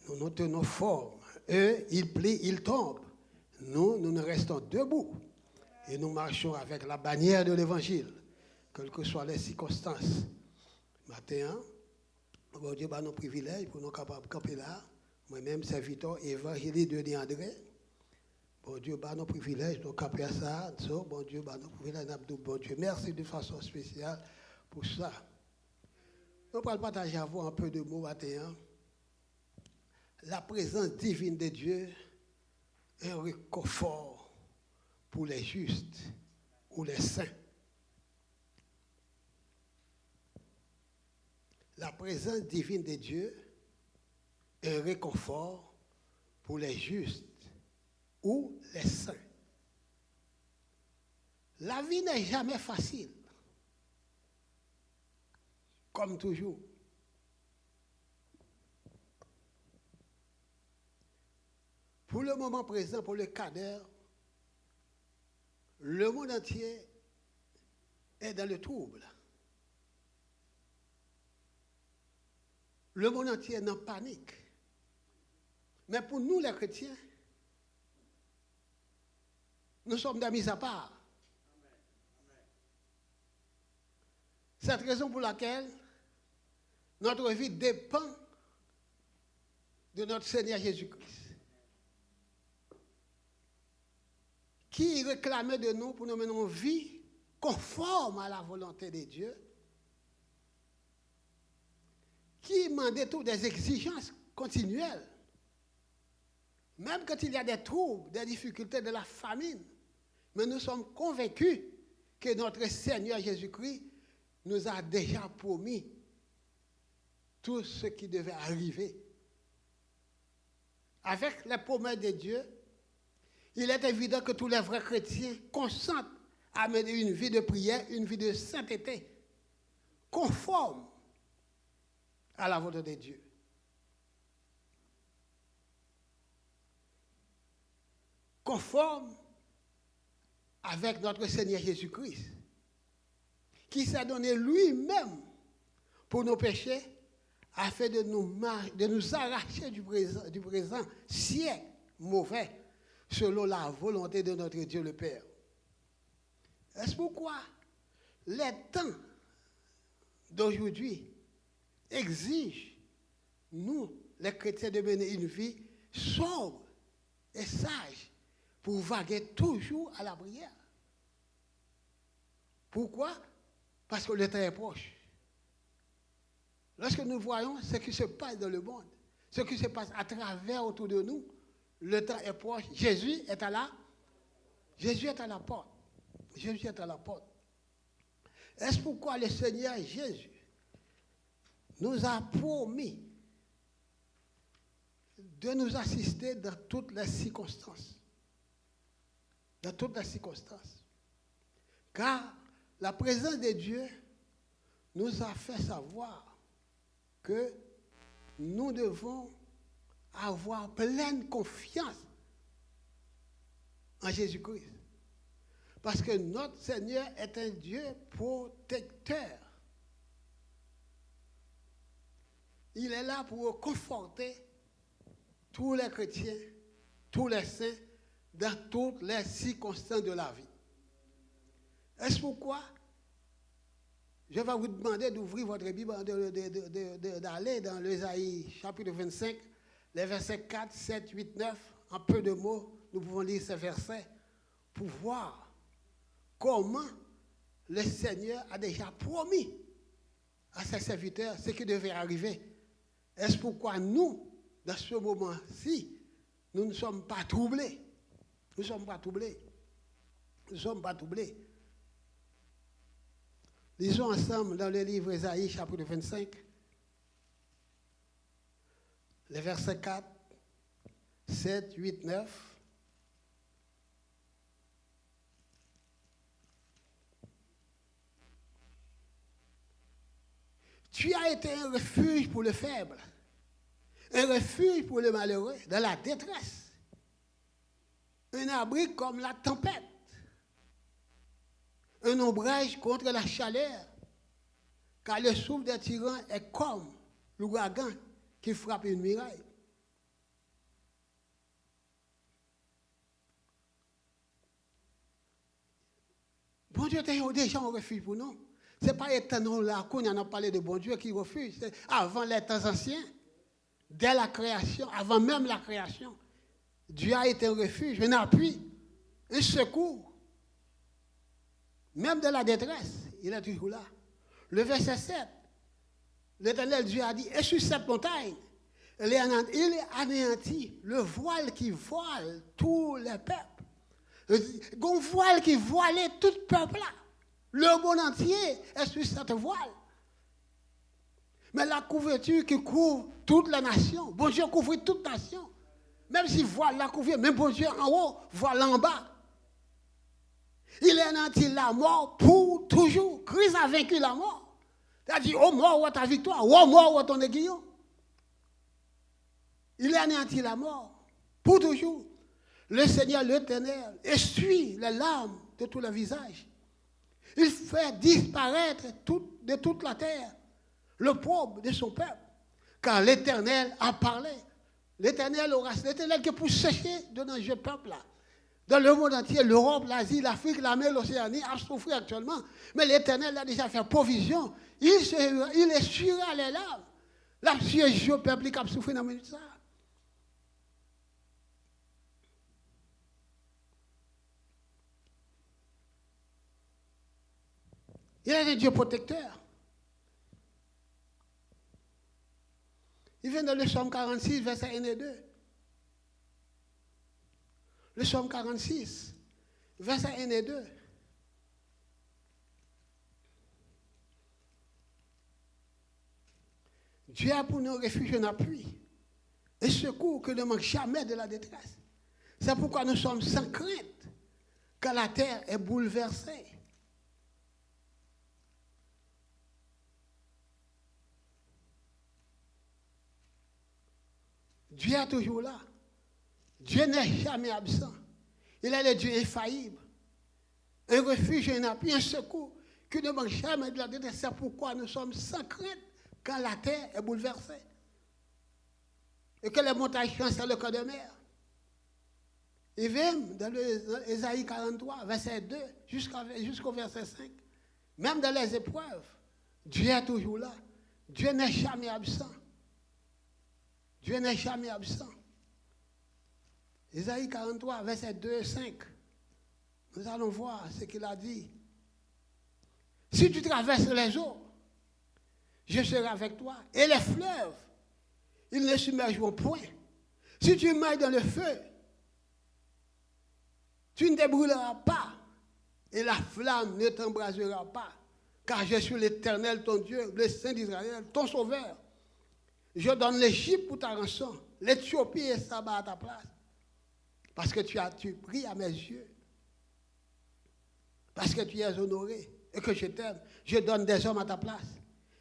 Nous nous tenons forts. Eux, ils plient, ils tombent. Nous nous restons debout. Et nous marchons avec la bannière de l'Évangile, quelles que soient les circonstances. Matin, bon Dieu, nos privilèges pour nous capables de camper là. Moi-même, serviteur évangéliste de André. Bon Dieu, nos privilèges, nous camper à ça. Bon Dieu, nos privilèges, bon Dieu, merci de façon spéciale pour ça. Nous allons partager à vous un peu de mots matin. La présence divine de Dieu est un réconfort pour les justes ou les saints. La présence divine de Dieu est un réconfort pour les justes ou les saints. La vie n'est jamais facile, comme toujours. Pour le moment présent, pour le cadre, le monde entier est dans le trouble. Le monde entier est en panique. Mais pour nous, les chrétiens, nous sommes des mis à part. Cette raison pour laquelle notre vie dépend de notre Seigneur Jésus-Christ, qui réclamait de nous pour nous mener une vie conforme à la volonté de Dieu, qui demandait toutes des exigences continuelles, même quand il y a des troubles, des difficultés, de la famine. Mais nous sommes convaincus que notre Seigneur Jésus-Christ nous a déjà promis tout ce qui devait arriver. Avec les promesses de Dieu, il est évident que tous les vrais chrétiens consentent à mener une vie de prière, une vie de sainteté, conforme à la volonté de Dieu. Conforme avec notre Seigneur Jésus-Christ, qui s'est donné lui-même pour nos péchés, afin de nous arracher du présent siècle mauvais, selon la volonté de notre Dieu le Père. Est-ce pourquoi les temps d'aujourd'hui exigent, nous, les chrétiens, de mener une vie sobre et sage pour vaguer toujours à la prière? Pourquoi? Parce que le temps est proche. Lorsque nous voyons ce qui se passe dans le monde, ce qui se passe à travers autour de nous, le temps est proche. Jésus est à la porte. Jésus est à la porte. Est-ce pourquoi le Seigneur Jésus nous a promis de nous assister dans toutes les circonstances? Dans toutes les circonstances. Car la présence de Dieu nous a fait savoir que nous devons avoir pleine confiance en Jésus-Christ. Parce que notre Seigneur est un Dieu protecteur. Il est là pour conforter tous les chrétiens, tous les saints, dans toutes les circonstances de la vie. Est-ce pourquoi je vais vous demander d'ouvrir votre Bible, d'aller dans l'Ésaïe chapitre 25, les versets 4, 7, 8, 9. En peu de mots, nous pouvons lire ces versets pour voir comment le Seigneur a déjà promis à ses serviteurs ce qui devait arriver. Est-ce pourquoi nous, dans ce moment-ci, nous ne sommes pas troublés? Nous ne sommes pas troublés. Nous ne sommes pas troublés. Lisons ensemble dans le livre Ésaïe, chapitre 25, les versets 4, 7, 8, 9. Tu as été un refuge pour le faible, un refuge pour le malheureux, dans la détresse, un abri comme la tempête, un ombrage contre la chaleur, car le souffle des tyrans est comme l'ouragan qui frappe une muraille. Bon Dieu était déjà un refuge pour nous. Ce n'est pas étonnant là qu'on a parlé de bon Dieu qui refuge. C'est avant les temps anciens, dès la création, avant même la création, Dieu a été un refuge, un appui, un secours. Même de la détresse, il est toujours là. Le verset 7, l'Éternel Dieu a dit, et sur cette montagne, il anéantit le voile qui voile tous les peuples. Un voile qui voilait tout peuple là. Le monde entier est sur cette voile. Mais la couverture qui couvre toute la nation, bon Dieu couvre toute nation. Même si voile la couvre, même bon Dieu en haut, voile en bas. Il anéantit la mort pour toujours. Christ a vaincu la mort. C'est-à-dire, oh mort, où ta victoire, oh mort, où ton aiguillon. Il anéantit la mort pour toujours. Le Seigneur l'Éternel essuie les larmes de tous les visages. Il fait disparaître de toute la terre l'opprobre de son peuple. Car l'Éternel a parlé. L'Éternel qui est pour sécher de notre peuple là. Dans le monde entier, l'Europe, l'Asie, l'Afrique, la mer, l'Océanie a souffert actuellement. Mais l'Éternel a déjà fait provision. Il essuiera les larmes. La siège au peuple qui a souffert dans la minute ça. Il est un Dieu protecteur. Il vient dans le psaume 46, verset 1 et 2. Le psaume 46, verset 1 et 2. Dieu a pour nous refuge un appui et secours que ne manque jamais de la détresse. C'est pourquoi nous sommes sans crainte quand la terre est bouleversée. Dieu est toujours là. Dieu n'est jamais absent. Il est le Dieu infaillible. Un refuge, un appui, un secours qui ne manque jamais de la détresse. C'est pourquoi nous sommes sans crainte quand la terre est bouleversée. Et que les montagnes chancellent le cœur de mer. Et même dans Ésaïe 43, verset 2, jusqu'au verset 5, même dans les épreuves, Dieu est toujours là. Dieu n'est jamais absent. Dieu n'est jamais absent. Ésaïe 43, verset 2 et 5. Nous allons voir ce qu'il a dit. Si tu traverses les eaux, je serai avec toi. Et les fleuves, ils ne submergeront point. Si tu marches dans le feu, tu ne te brûleras pas. Et la flamme ne t'embrasera pas. Car je suis l'Éternel, ton Dieu, le Saint d'Israël, ton Sauveur. Je donne l'Égypte pour ta rançon, l'Éthiopie et Saba à ta place. Parce que tu pries à mes yeux. Parce que tu es honoré et que je t'aime. Je donne des hommes à ta place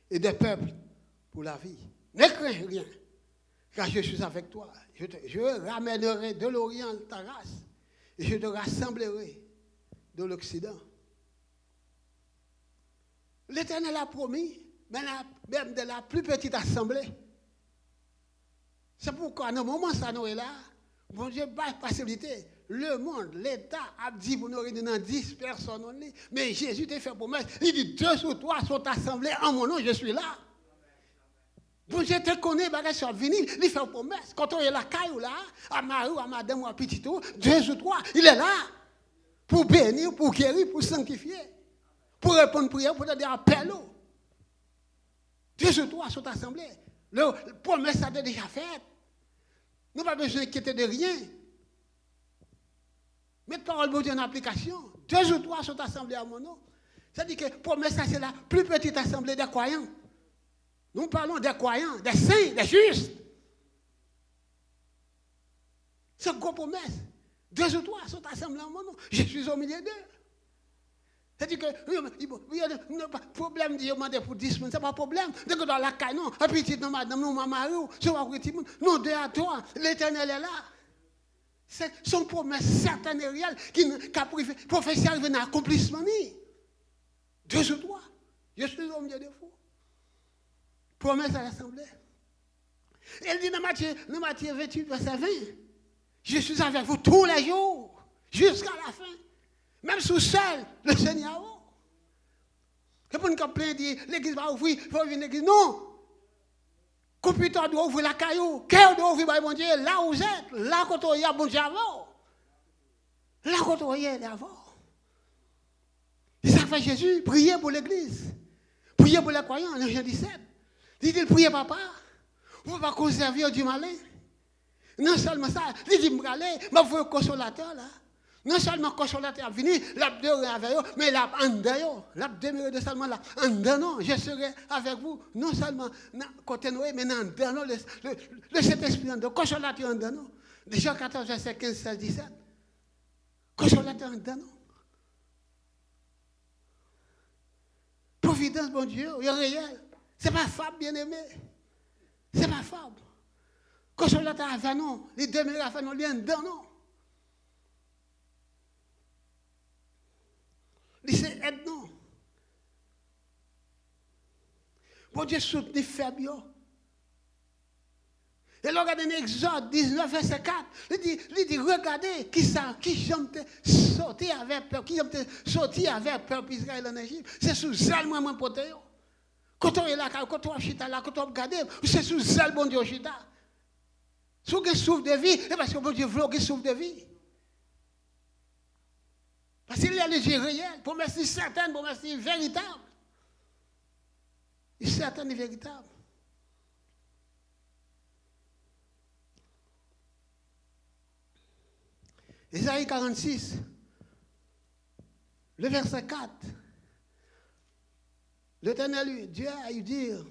et des peuples pour la vie. Ne crains rien, car je suis avec toi. Je ramènerai de l'Orient ta race et je te rassemblerai de l'Occident. L'Éternel a promis, même de la plus petite assemblée. C'est pourquoi, dans le moment où ça nous est là, bon Dieu, pas de facilité. Le monde, l'État a dit pour nous réunir dans 10 personnes. Mais Jésus t'a fait promesse. Il dit 2 ou 3 sont assemblés en mon nom, je suis là. Bon Dieu te connaît, bagage sur venir, il fait promesse. Quand on est là, caillou là, à Marie, à madame ou à petit tout, 2 ou 3, il est là. Pour bénir, pour guérir, pour sanctifier. Pour répondre prière, pour donner appel. 2 ou 3 sont assemblés. La promesse a déjà faite. Nous n'avons pas besoin d'inquiéter de rien. Mettez parole de Dieu en application. 2 ou 3 sont assemblés à mon nom. C'est-à-dire que promesse, c'est la plus petite assemblée des croyants. Nous parlons des croyants, des saints, des justes. C'est une grosse promesse. 2 ou 3 sont assemblés à mon nom. Je suis au milieu d'eux. C'est-à-dire que, il y a un problème de demander pour 10 minutes, ce n'est pas un problème. Dès que dans la caille, non, un petit non, madame, non, maman, non, 2 à 3, l'Éternel est là. C'est son promesse certaine et réelle qui a prophétie arrivé dans l'accomplissement. 2 ou 3, je suis au milieu de vous. Promesse à l'Assemblée. Elle dit dans Matthieu 28, verset 20, je suis avec vous tous les jours, jusqu'à la fin. Même sous seul, le Seigneur. C'est pour nous plein dire, l'église va ouvrir, il faut ouvrir l'église. Non. Computer doit ouvrir la caillou. Cœur doit ouvrir, mon Dieu, là où vous êtes. Là quand on y a, bon Dieu, avant. Là quand on y est, avant. Et ça fait Jésus, prier pour l'église. Prier pour les croyants, en Jean 17. Il dit, priez papa. Vous ne pouvez pas conserver du malin. Non seulement ça, il dit, je vais aller, mais vous êtes consolateur là. Non seulement consolateur a venu, l'a demeuré avec eux, mais l'a en dedans. L'a demeuré de seulement là. En dedans, je serai avec vous, non seulement côté Noé, mais en dedans, le Saint-Esprit en dedans, consolateur en dedans. Jean 14, verset 15, 16, 17. Consolateur en dedans. Providence, bon Dieu, il est réel. Ce n'est pas fable, bien-aimé. Ce n'est pas fable. Consolateur avec nous, les demeurés avec nous, il est en dedans. C'est aide non. Bon Dieu soutenu faible. Et là, regardez Exode 19, verset 4. Il dit, regardez, qui j'aime sortir avec peur, qui j'aime sortir avec peur pour Israël en Égypte. C'est sous zèle, moi, porté. Quand on est là, quand on chita là, quand on regarde, c'est sous zèle, bon Dieu, chita. Sous qu'il souffre de vie, et parce que bon Dieu veut qu'il souffre de vie. Parce qu'il y a les yeux réels, pour merci certaines, pour merci véritable. Il est certain et véritable. Isaïe 46, le verset 4. L'Éternel, Dieu a eu dire,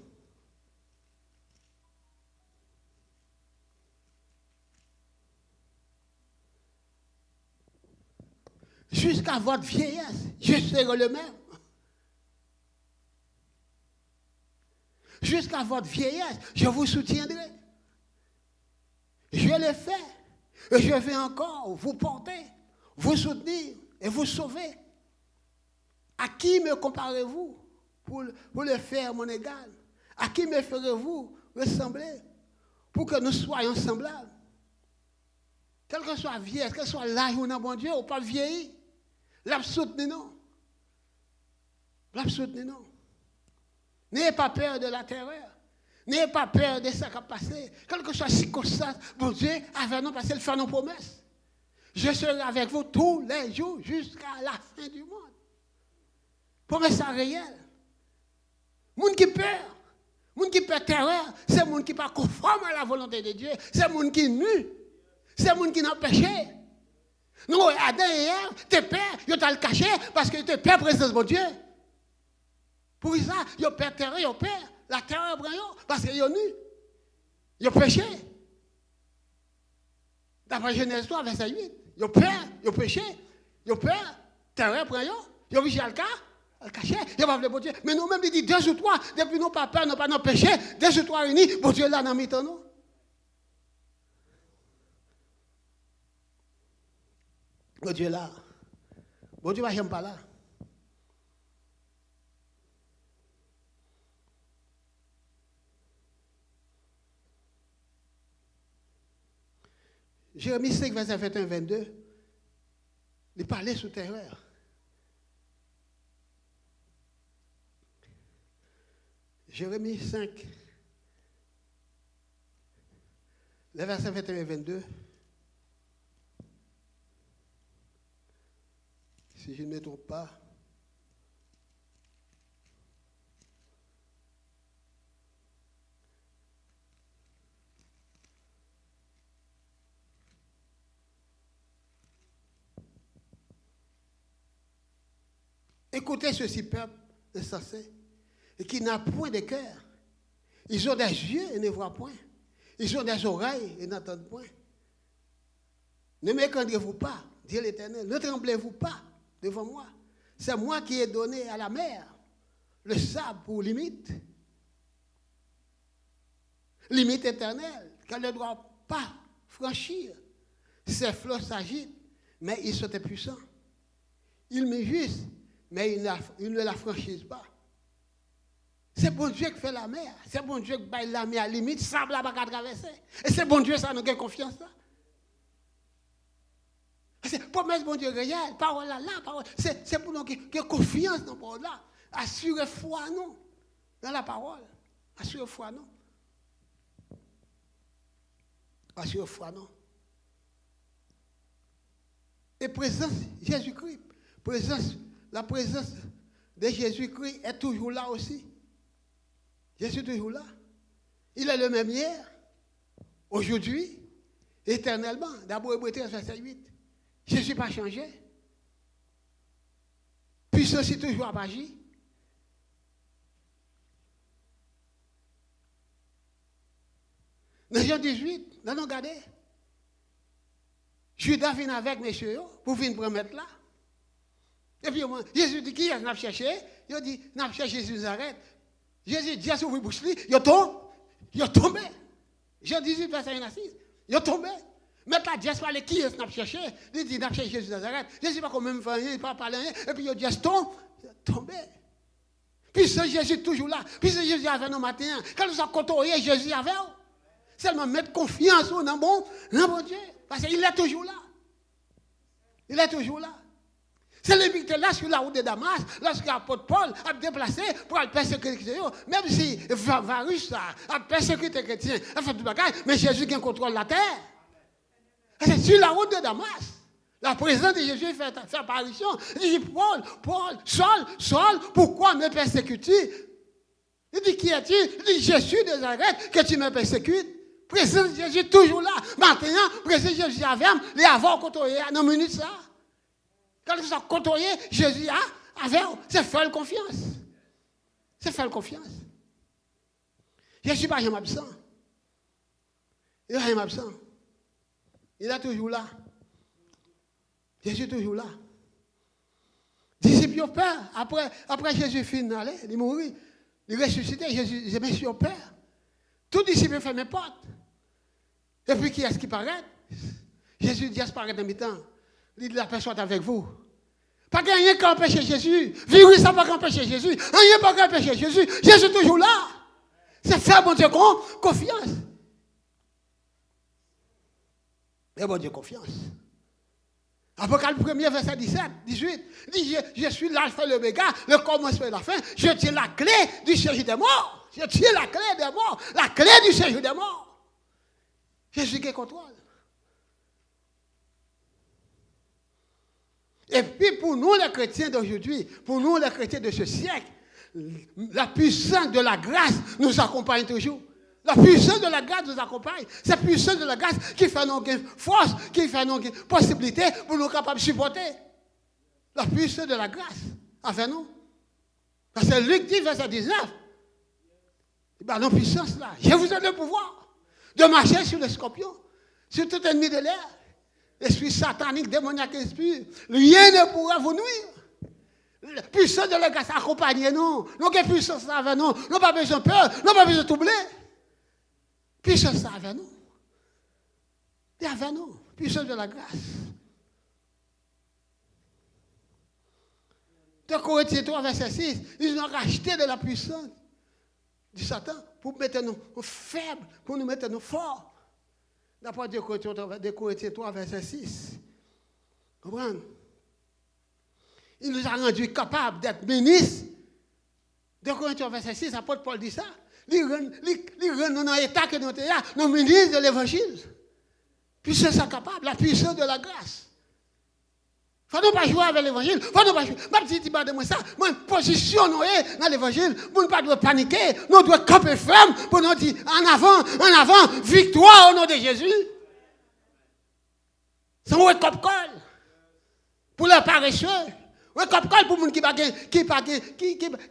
jusqu'à votre vieillesse, je serai le même. Jusqu'à votre vieillesse, je vous soutiendrai. Je l'ai fait. Et je vais encore vous porter, vous soutenir et vous sauver. À qui me comparez-vous pour le faire mon égal? À qui me ferez-vous ressembler pour que nous soyons semblables? Quel que soit la vieillesse, quel que soit l'âge où on a bon Dieu, on ne pas vieillir. L'absoutenir non. L'absoutenir non. N'ayez pas peur de la terreur. N'ayez pas peur de ce qui a passé. Quelle que soit la circonstance, bon Dieu, avec nous, parce qu'il fait nos promesses. Je serai avec vous tous les jours jusqu'à la fin du monde. Promesse réelle. Moun qui peur, moun qui peur terreur, c'est moun qui pas conforme à la volonté de Dieu. C'est moun qui nu. C'est moun qui n'a péché. Non, Adam et Ève, tes pères, ils t'ont le caché parce que tes pères présence de Dieu. Pour ça, ils ont peur terreur, ils ont peur. La terreur prend parce qu'ils ont nu. Ils ont péché. D'après Genèse 3, verset 8. Ils ont peur, ils ont péché. Ils ont peur, terreur prend ils ont vu le cas, le cachet, ils ont pas bon Dieu. Mais nous-mêmes, ils disent 2 ou 3, depuis nos papas, nous pas nos péchés, 2 ou 3 réunis, bon Dieu là dans mi-temps nous. Bon Dieu là. Bon Dieu va jamais pas là. Jérémie 5, verset 21-22, il parlait sous terreur. Jérémie 5, le verset 21-22. Si je ne me trompe pas. Écoutez ceci, peuple insensé, et qui n'a point de cœur. Ils ont des yeux et ne voient point. Ils ont des oreilles et n'entendent point. Ne m'écrasez-vous pas, dit l'Éternel, ne tremblez-vous pas devant moi. C'est moi qui ai donné à la mer le sable pour limite. Limite éternelle, qu'elle ne doit pas franchir. Ces flots s'agitent, mais ils sont puissants. Ils m'injustent, mais ils ne la franchissent pas. C'est bon Dieu qui fait la mer. C'est bon Dieu qui baille la mer à limite, sable là pas traverser. Et c'est bon Dieu, ça nous donne confiance là. C'est promesse bon Dieu réelle, parole là, parole. C'est pour nous qui avons confiance dans la parole là. Assurez foi non dans la parole. Assurez foi non. Assurez foi non. Et présence Jésus-Christ, la présence de Jésus-Christ est toujours là aussi. Jésus est toujours là. Il est le même hier, aujourd'hui, éternellement. D'abord, Hébreux 13, verset 8. Jésus n'a pas changé. Puissance est toujours à agir. Dans Jean 18, nous regardons. Judas vient avec messieurs pour venir promettre là. Et puis, Jésus dit, qui est-ce cherché? Il dit, n'a cherché Jésus Nazareth. Jésus dit, Jésus ouvre bouche, il est tombé. Jean 18, verset 1 à 6. Il est tombé. Maintenant, Jésus parle qui est-ce cherché? Il dit, n'a cherché Jésus Nazareth. Jésus pas quand même fait rien, il pas parler rien. Et puis, il dit, Jésus tombé. Puis Jésus est toujours là. Puis Jésus avec nous matin. Quand nous avons côtoyé Jésus avec nous. Seulement mettre confiance dans bon Dieu. Parce qu'il est toujours là. Il est toujours là. C'est le but là sur la route de Damas, lorsque l'apôtre Paul a déplacé pour aller persécuter les chrétiens, même si Varus a persécuté les chrétiens, a fait du bagage, mais Jésus qui contrôle la terre. C'est sur la route de Damas. La présence de Jésus fait apparition. Il dit, Paul, Saul, pourquoi me persécutes-tu? Il dit, qui es-tu? Il dit, je suis de Nazareth que tu me persécutes. Présence de Jésus toujours là. Maintenant, présence de Jésus avec moi, les avant côtoyé dans une minute ça. Quand ils sont côtoyés, Jésus avec eux. C'est faire confiance. C'est faire confiance. Je ne suis pas jamais absent. Il n'est jamais absent. Il est toujours là. Jésus est toujours là. Disciples ont peur. Après Jésus finit d'aller, il mourit. Il ressuscité. Jésus, je me suis au Père. Tout disciple fait mes portes. Et puis qui est-ce qui paraît? Jésus dit, paraît dans mi-temps. Il dit, la personne est avec vous. Pas qu'il n'y a rien qui empêche Jésus. Virus, ça ne va pas empêcher Jésus. Rien ne peut empêcher Jésus. Jésus est toujours là. C'est faire bon Dieu confiance. Et bon Dieu confiance. Apocalypse 1er, verset 17, 18. Il dit, je suis l'alpha et l'oméga, le commencement et la fin. Je tiens la clé du séjour des morts. Je tiens la clé des morts. La clé du séjour des morts. Jésus qui contrôle. Et puis pour nous les chrétiens d'aujourd'hui, pour nous les chrétiens de ce siècle, la puissance de la grâce nous accompagne toujours. La puissance de la grâce nous accompagne. C'est la puissance de la grâce qui fait nos force, qui fait nos possibilités pour nous capables de supporter. La puissance de la grâce avec nous. Parce que Luc dit, verset 19, nos puissances là, je vous donne le pouvoir de marcher sur les scorpions, sur tout ennemi de l'air. L'esprit satanique, démoniaque, esprit, rien ne pourra vous nuire. La puissance de la grâce, accompagnez-nous. Nous avons puissance avec nous. Nous n'avons pas besoin de peur, nous n'avons pas besoin de troubler. Puissance avec nous. Et avec nous. Puissance de la grâce. 2 Corinthiens 3, verset 6, ils ont racheté de la puissance du Satan pour mettre nous faibles, pour nous mettre nous forts. D'après 2 Corinthiens 3, verset 6. Comprenez? Il nous a rendus capables d'être ministres. 2 Corinthiens, verset 6, l'apôtre Paul dit ça. Il rend nous dans l'état que nous sommes là, nous ministres de l'évangile. Puissance capable, la puissance de la grâce. Il ne faut pas jouer avec l'évangile. Il ne faut pas jouer. Ma petite dit de moi ça. Moi, positionner dans l'évangile. Pour ne pas paniquer. Nous devons camper ferme pour nous dire en avant, victoire au nom de Jésus. C'est un wake-up call. Pour les paresseux. Wake-up call pour les gens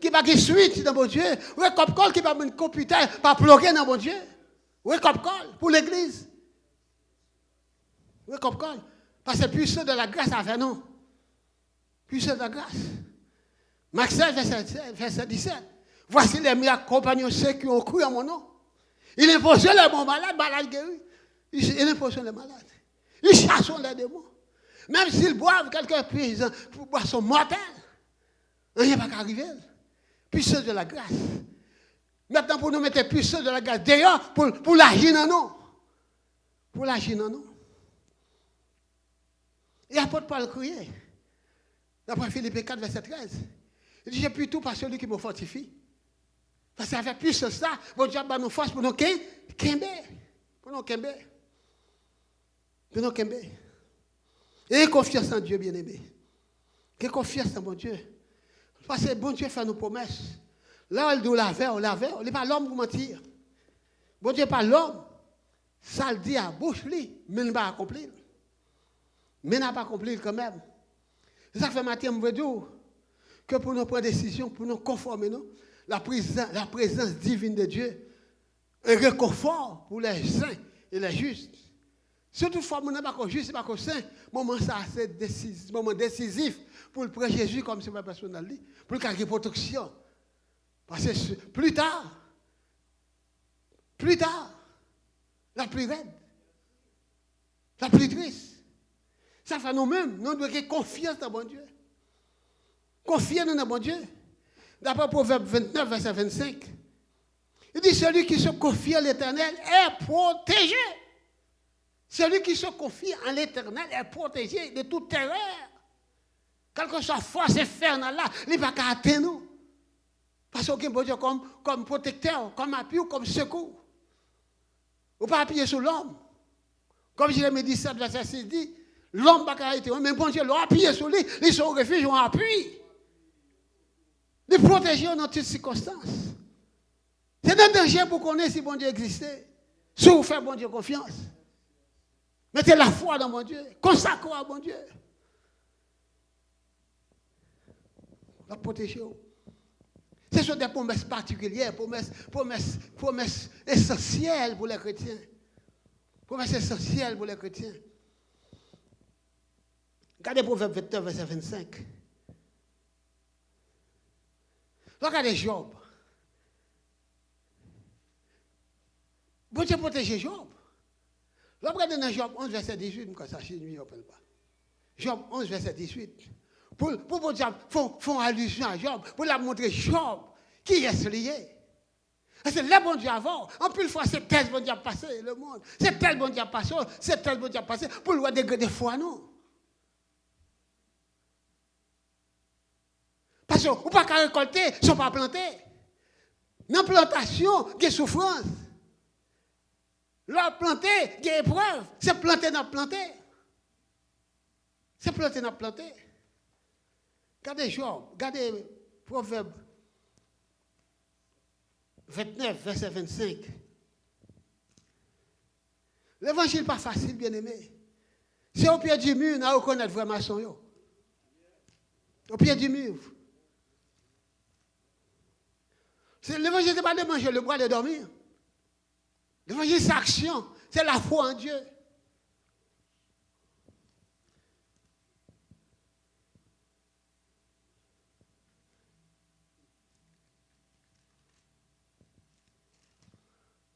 qui ne suite dans mon Dieu. Wake-up call qui ne pas computer, pas bloquer dans mon Dieu. Wake-up call pour l'église. Wake-up call. Parce que c'est puissant de la grâce avec nous. Puissant de la grâce. Marc 16, verset 17. Voici les meilleurs compagnons, ceux qui ont cru à mon nom. Il impose les bons malades guéris. Il impose les malades. Il chasse les démons. Même s'ils boivent quelques boissons mortelles, rien ne va arriver. Puissance de la grâce. Maintenant, pour nous mettre puissance de la grâce d'ailleurs, pour l'agir dans nous. Pour l'agir dans nous. Et l'apôtre Paul criait, d'après Philippiens 4, verset 13, il dit, j'ai pu tout par celui qui me fortifie. Parce qu'avec puissance ça, mon Dieu a nos forces pour nous kember. Pour nous kember. Pour nous kember. Et confiance en Dieu, bien-aimé. Et confiance en mon Dieu. Parce que bon Dieu fait nos promesses. Là, il doit on l'avait. Il n'est pas l'homme pour mentir. Bon Dieu n'est pas l'homme. Ça le dit à bouche, mais il ne va pas accomplir. Mais n'a pas accompli quand même. C'est ça que fait matin, je veux dire que pour nous prendre des décisions, pour nous conformer, la présence divine de Dieu, un réconfort pour les saints et les justes. Si toutefois, nous n'avons pas juste, ce n'est pas saint, moment ça c'est décisif, moment décisif pour le prêtre Jésus, comme c'est ma personne a dit, pour le protection. Parce que plus tard, la plus raide, la plus triste. Ça fait nous-mêmes, nous devons avoir confiance dans mon Dieu. Confiance dans mon Dieu. D'après Proverbe 29, verset 25. Il dit, celui qui se confie à l'Éternel est protégé. Celui qui se confie en l'Éternel est protégé de toute terreur. Quelle que soit la force infernale là, il ne va pas atteindre nous. Parce que bon Dieu comme protecteur, comme appui ou comme secours. Ou pas appuyer sur l'homme. Comme Jérémie 17, verset 6 dit, l'homme va pas arrêter. Mais bon Dieu l'a appuyé sur lui, ils sont au refuge, ont appui. De protéger dans toutes circonstances. C'est un danger pour connaître si bon Dieu existait. Si vous faites bon Dieu confiance. Mettez la foi dans mon Dieu. Consacrez à bon Dieu. La protéger. Ce sont des promesses particulières, promesses essentielles pour les chrétiens. Promesses essentielles pour les chrétiens. Regardez Proverbe 29, verset 25. Regardez Job. Bon Dieu protéger Job. Regardez dans Job 11, verset 18, quand ça chez lui, on ne parle pas. Job 11, verset 18. Pour bon Dieu, font allusion à Job, pour la montrer Job, qui est lié. C'est le bon Dieu avant. En plus, fois, c'est tel bon Dieu a passé le monde. C'est tel bon Dieu a passé, c'est tel bon Dieu a passé, pour le degré de foi, non. Parce que vous ne pouvez pas récolter, ils ne sont pas plantés. Dans la plantation, il y a souffrance. Là, planter, il y a épreuve. C'est planter dans planter. C'est planter dans planter. Regardez Job, regardez Proverbe 29, verset 25. L'évangile n'est pas facile, bien aimé. C'est au pied du mur, on reconnaît vraiment son yo. Au pied du mur. L'évangile, ce n'est pas de manger le bois, de dormir. L'évangile, c'est action. C'est la foi en Dieu.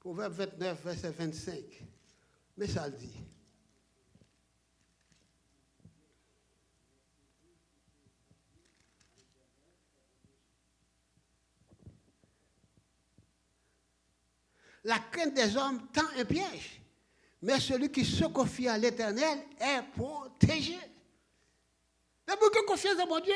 Proverbe 29, verset 25. Mais ça le dit. La crainte des hommes tend un piège, mais celui qui se confie à l'Éternel est protégé. Il y a beaucoup de confiance dans mon Dieu.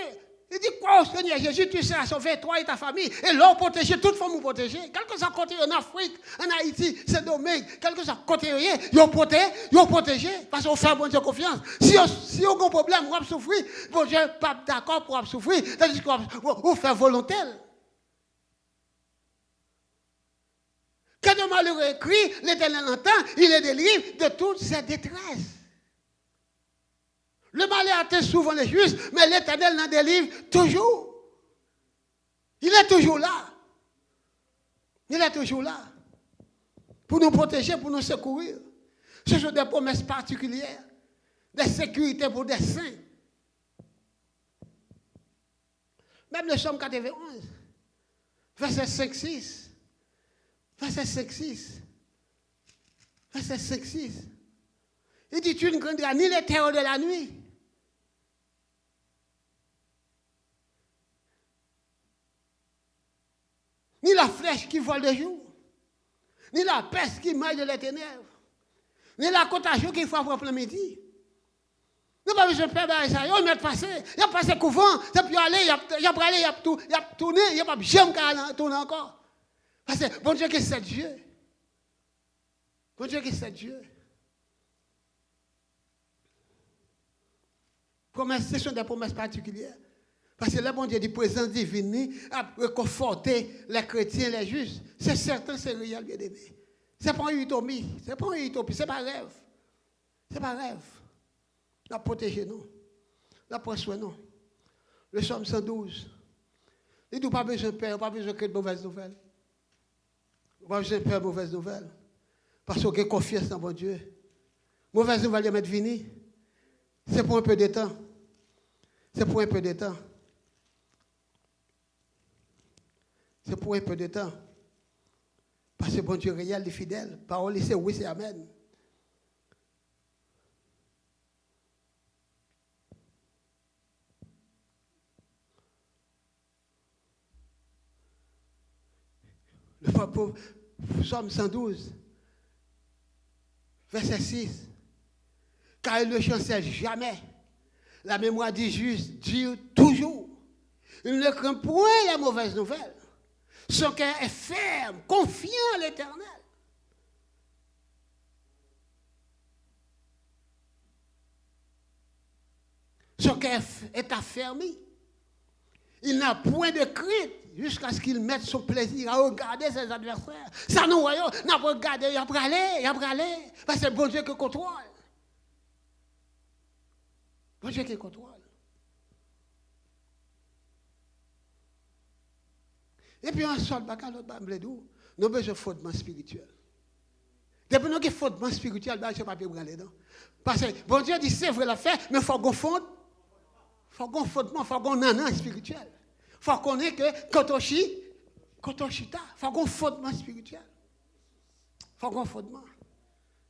Il dit quoi au Seigneur Jésus, tu seras sauvé, toi et ta famille, et l'homme protégé, toute forme protégée. Quel que soit côté en Afrique, en Haïti, c'est domaine, quel que soit côté, ils ont protégé, parce qu'on fait bon Dieu confiance. Si on a un problème, on va souffrir, bon Dieu n'est pas d'accord pour souffrir, tandis qu'on fait volontaire. Quand le malheureux crie, l'Éternel entend, il est délivré de toutes ses détresses. Le malheur atteint souvent les justes, mais l'Éternel en délivre toujours. Il est toujours là. Il est toujours là. Pour nous protéger, pour nous secourir. Ce sont des promesses particulières, des sécurités pour des saints. Même le Psaume 91, verset 5-6. Verset 5-6. Verset 5-6. Il dit, tu ne craindras ni les terreurs de la nuit, ni la flèche qui vole de jour, ni la peste qui maille de les ténèbres, ni la contagion qui frappe en plein midi. Nous n'avons pas besoin de faire ça. Ils mettent passé, il a passé couvent, et puis il a tourné, il n'y a pas jamais tourner encore. Parce que bon Dieu, que c'est Dieu. Bon Dieu, que c'est Dieu. Ce sont des promesses particulières. Parce que là, bon Dieu dit, présence divine, a réconforté les chrétiens, les justes. C'est certain, c'est réel, bien aimé. Ce n'est pas une utopie. Ce n'est pas une utopie, ce n'est pas un rêve. Ce n'est pas un rêve. La protéger nous. La prendre soin nous. Le Psaume 112. Il dit, pas besoin de peur, pas besoin de mauvaises nouvelles. Pas besoin de peur, mauvaises nouvelles. Parce qu'on a confiance dans mon Dieu. Mauvaise nouvelle, il va être venue. C'est pour un peu de temps. C'est pour un peu de temps. C'est pour un peu de temps. Parce que bon Dieu réel, il est fidèle. Parole, c'est oui, c'est amen. Le Psaume 112, verset 6. Car il ne chancelle jamais. La mémoire du juste dure toujours. Il ne craint point les mauvaises nouvelles. Son cœur est ferme, confiant à l'Éternel. Son cœur est affermi. Il n'a point de crainte jusqu'à ce qu'il mette son plaisir à regarder ses adversaires. Ça nous voyons, n'a pas regardé, il a bralé. Parce que c'est bon Dieu qui contrôle. Bon Dieu qui contrôle. Et puis on sort de l'autre bambledou, nous avons besoin de fondement spirituel. Depuis nous avons fondement spirituel, je ne sais pas brûler. Parce que bon Dieu dit c'est vrai la fait, mais il faut qu'on fonde. Il faut qu'on fondement, il faut qu'on nanan spirituel. Il faut qu'on ait que quand on chita, il faut qu'on fondement spirituel. Il faut qu'on fondement.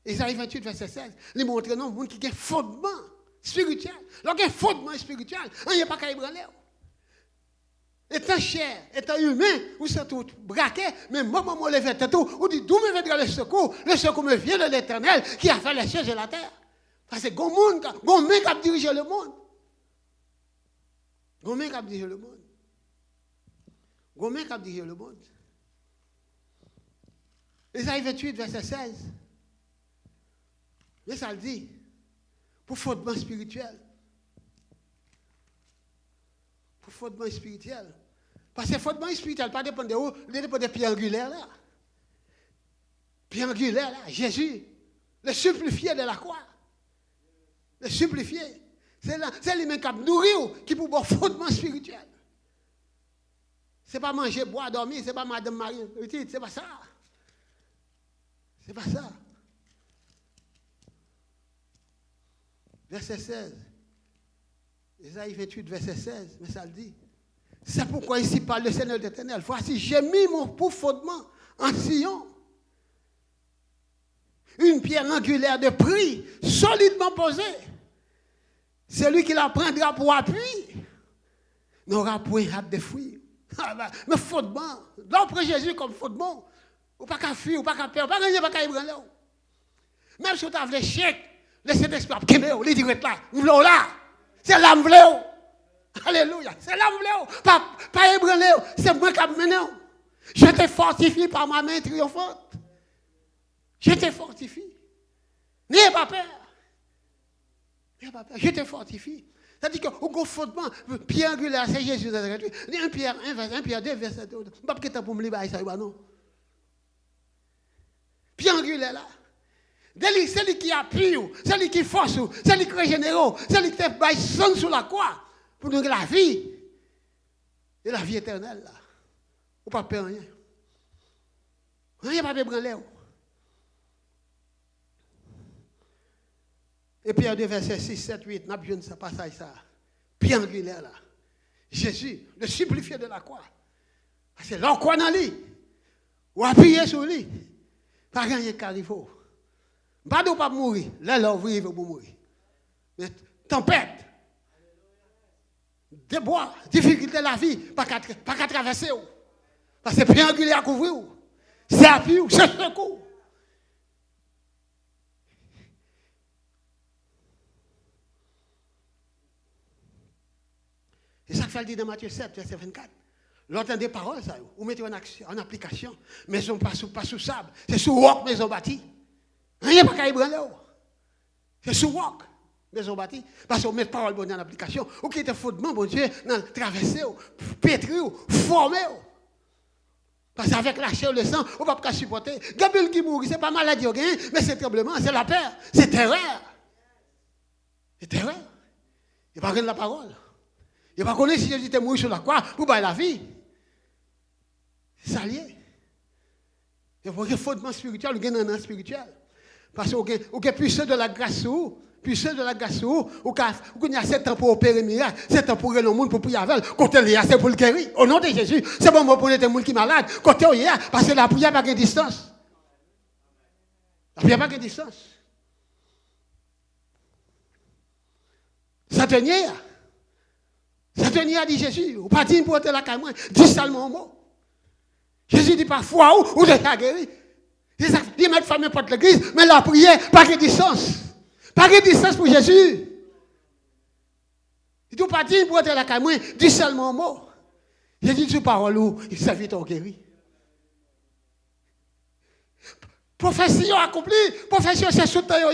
Isaïe 28, verset 16, il montre non, monde qui a un fondement spirituel. Lorsqu'il y a un fondement spirituel, il n'y a pas qu'à ébranler. Étant chair, étant humain, vous êtes tout braqué, mais moi, je lève tête, vous dites d'où me viendra le secours me vient de l'Éternel qui a fait les choses de la terre. Parce que gon monde, gon main qui a dirigé le monde. Gon main qui a dirigé le monde. Gon main qui a dirigé le monde. Isaïe 28, verset 16. Mais ça le dit, pour fondement spirituel. Pour fondement spirituel. Parce que fondement spirituel, pas dépend de où, il dépend de pierre angulaire là. Pierre angulaire là, Jésus, le supplifié de la croix. Le supplifié. C'est lui-même qui a nourri qui pour bon fondement spirituel. Ce n'est pas manger, boire, dormir, ce n'est pas Madame Marie, c'est pas ça. C'est pas ça. Verset 16. Isaïe 28, verset 16, mais ça le dit. C'est pourquoi ici parle le Seigneur d'Éternel. Voici, j'ai mis mon pour fondement en Sion. Une pierre angulaire de prix, solidement posée. Celui qui la prendra pour appui n'aura point hâte de fuir. Mais fondement, d'après Jésus comme fondement, ou pas qu'à fuir, ou pas qu'à perdre, pas qu'à ébranler. Même si tu as le chèque, laissez l'esprit, il dit là, nous voulons là. C'est l'âme vléo. Alléluia. C'est l'âme vléo. Pas ébranlé. C'est moi qui ai mené. Je te fortifie par ma main triomphante. Je te fortifie. N'ayez pas peur. N'ayez pas peur. Je te fortifie. C'est-à-dire qu'au fondement, pierre angulaire, c'est Jésus. 1 Pierre 2, verset 2. Je ne sais pas pour me libérer ça, non. Pierre angulaire là. C'est lui qui appuie, c'est lui qui force, c'est lui qui régénère, c'est lui qui te baille sang sur la croix pour nous la vie. Et la vie éternelle, là. Ou pas peur rien. Rien pas ébranler. Et Pierre 2, verset 6, 7, 8, n'a besoin de ça, passage ça. Pierre angulaire, là. Jésus, le supplifié de la croix. C'est là qu'on a lui. Ou appuyer sur lui. Pas rien qui arrive. Pas de pas mourir. Là, là, vous vivez pour mourir. Mais tempête, débois, difficulté de la vie, pas qu'à traverser. Parce que c'est bien angulaire à couvrir. C'est appui, c'est secours. Et ça fait le dit dans Matthieu 7, verset 24. L'entend des paroles, ça, vous mettez en application. Maison pas sous sable, c'est sous roc, maison bâtie. Rien pas qu'à ébranler. C'est sous roc, maison bâtie. Parce qu'on met parole bonne en application. Ou qui était fondement, bon Dieu, dans traverser, pétrir, former. Parce qu'avec la chair, le sang, on ne peut pas supporter. Gabriel qui mourit, ce n'est pas maladie, mais c'est tremblement, c'est la peur, c'est terreur. C'est terreur. Il n'y a pas rien de la parole. Il n'y a pas connaître si Jésus était mort sur la croix pour bailler la vie. C'est ça lié. Il y a un fondement spirituel, il y a un spirituel. Parce qu'il y a puissance de la grâce ou puissance de la grâce ou il y a 7 ans pour opérer miracle, 7 ans pour le monde pour prier avec, quand il y a c'est pour le guérir. Au nom de Jésus, c'est bon pour les gens qui sont malades, quand il y a, parce que la prière n'a pas de distance. La prière n'a pas de distance. Satanier a dit Jésus, ou pas dit pour te la caille, dis seulement un mot. Jésus dit parfois, ou déjà guéri. C'est ça, il met femme n'importe l'église, mais la prière, pas de distance. Pas de distance pour Jésus. Il ne pas dire pour être la caméra, dis seulement un mot. Jésus dit parole où il s'invite au guéri. Prophétie accomplie, prophétie c'est soutenir.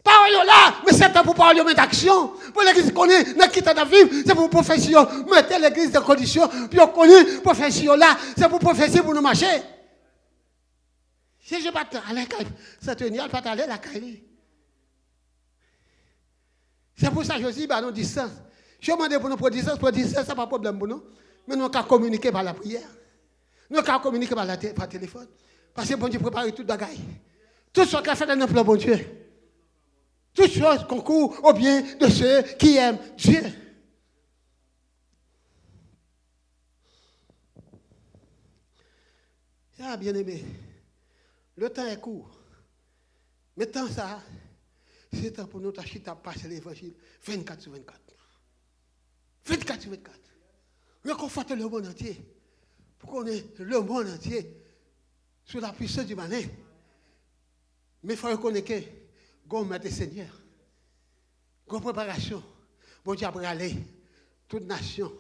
Parole là, mais c'est pour parler de d'action. Pour l'église connaît, n'a quitté de vivre, c'est pour prophétie. Mettez l'église de condition, puis on connaît prophétie là, c'est pour prophétie pour nous marcher. Si je ne pas aller, ça te nie, pas aller la caille. C'est pour ça que je dis, bah, non, distance. Je demande pour nous pour distance, ça n'a pas de problème pour nous. Mais nous avons communiquer par la prière. Nous avons communiquer par téléphone. Parce que bon Dieu prépare tout bagaille. Tout ce qu'on fait dans notre plan, bon Dieu. Toutes choses concourent au bien de ceux qui aiment Dieu. Ah, bien aimé, le temps est court. Mais tant ça, c'est temps pour nous d'acheter à passer l'évangile 24 sur 24. 24 sur 24. Réconforter le monde entier. Pour qu'on ait le monde entier sous la puissance du matin. Mais il faut reconnaître que Gon maître Seigneur. Gon préparation. Bon Dieu après aller. Toute nation.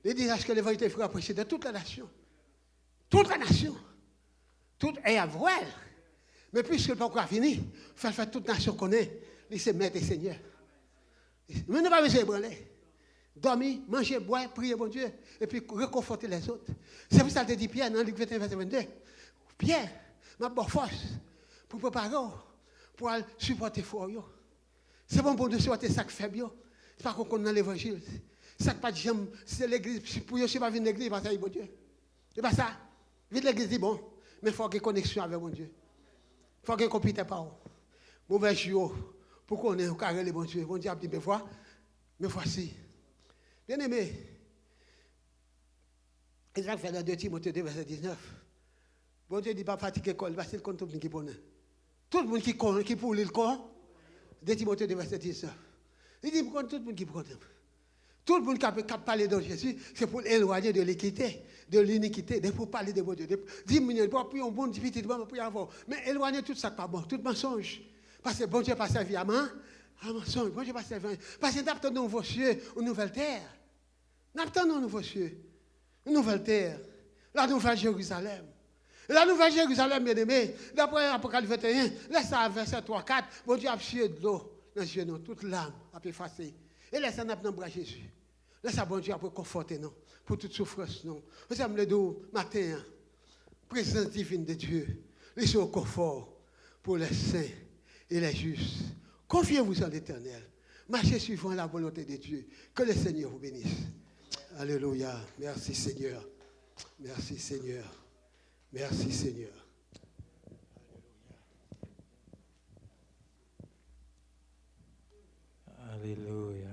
Il dit que l'évangile faut prêcher de toute la nation. Toute la nation. Tout est à voir. Mais puisque le pas encore fini, il faut faire toute nation connaît. Il c'est maître Seigneur. Mais ne pas besoin de branler. Dormir, manger, boire, prier bon Dieu. Et puis réconforter les autres. C'est pour ça que dit Pierre dans Luc 21, verset 22. Pierre, ma bonne force pour préparer, pour supporter fort. C'est bon pour nous supporter ça qui fait bien. C'est pas qu'on connaît dans l'évangile. Ça pas de jambe, c'est l'église. Pour eux, c'est pas venir l'église, parce que bon Dieu. C'est pas ça. Vite l'église dit bon, mais il faut qu'il y ait une connexion avec mon Dieu. Il faut qu'il y ait une compétence par eux. Mauvais jour, pour qu'on ait un carré le bon Dieu. Bon Dieu a dit, mais voici. Bien aimé, il a fait dans 2 Timothée 2, verset 19. Bon Dieu dit, pas fatiguer l'école, parce qu'il compte tout le monde qui connaît. Tout le monde qui pour le corps, 2 Timothée 2, verset 19. Il dit, pour tout le monde qui connaît. Tout le monde qui a parlé de Jésus, c'est pour éloigner de l'équité, de l'iniquité, pour parler de bon Dieu. 10 minutes, pour prier un bon petit peu, pour avoir. Mais éloigner tout ça, pas bon, tout mensonge. Parce que bon Dieu n'a pas servi à moi. Ah, mensonge, bon Dieu n'a pas servi à moi. Parce que nous attendons un nouveau cieux, une nouvelle terre. Nous attendons un nouveau cieux, une nouvelle terre. La nouvelle Jérusalem. La nouvelle Jérusalem, bien aimé, d'après Apocalypse 21, laisse ça verset 3-4, bon Dieu a chié de l'eau dans les yeux, toute l'âme a pu effacer. Et laisse ça dans le bras Jésus. Laisse ça, bon Dieu, a pu conforter, non, pour toute souffrance, non. Vous savez, le dos, matin, présence divine de Dieu, laissez au confort pour les saints et les justes. Confiez-vous en l'Éternel. Marchez suivant la volonté de Dieu. Que le Seigneur vous bénisse. Alléluia. Merci Seigneur. Merci Seigneur. Merci Seigneur. Alléluia.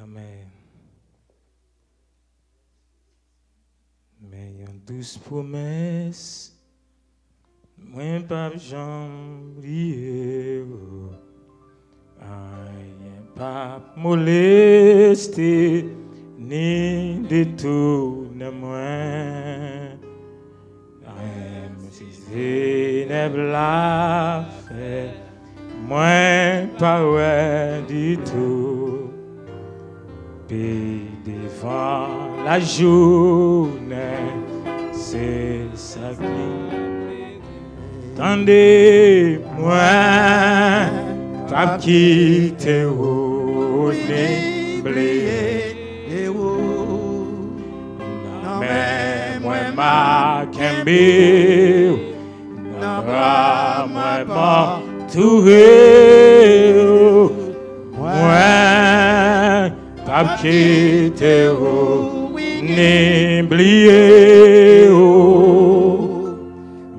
Amen. Mais une douce promesse, moi pas j'oublier, rien pas molester ni détourner moi. Si Zéneb l'a fait, moi pas ouais du tout. Puis devant la journée, c'est ça qui tendez-moi, pas quitter ou n'oublier. Mais moi ma kembe, n'a moi pas toué, moi pas quitter ou n'oublier.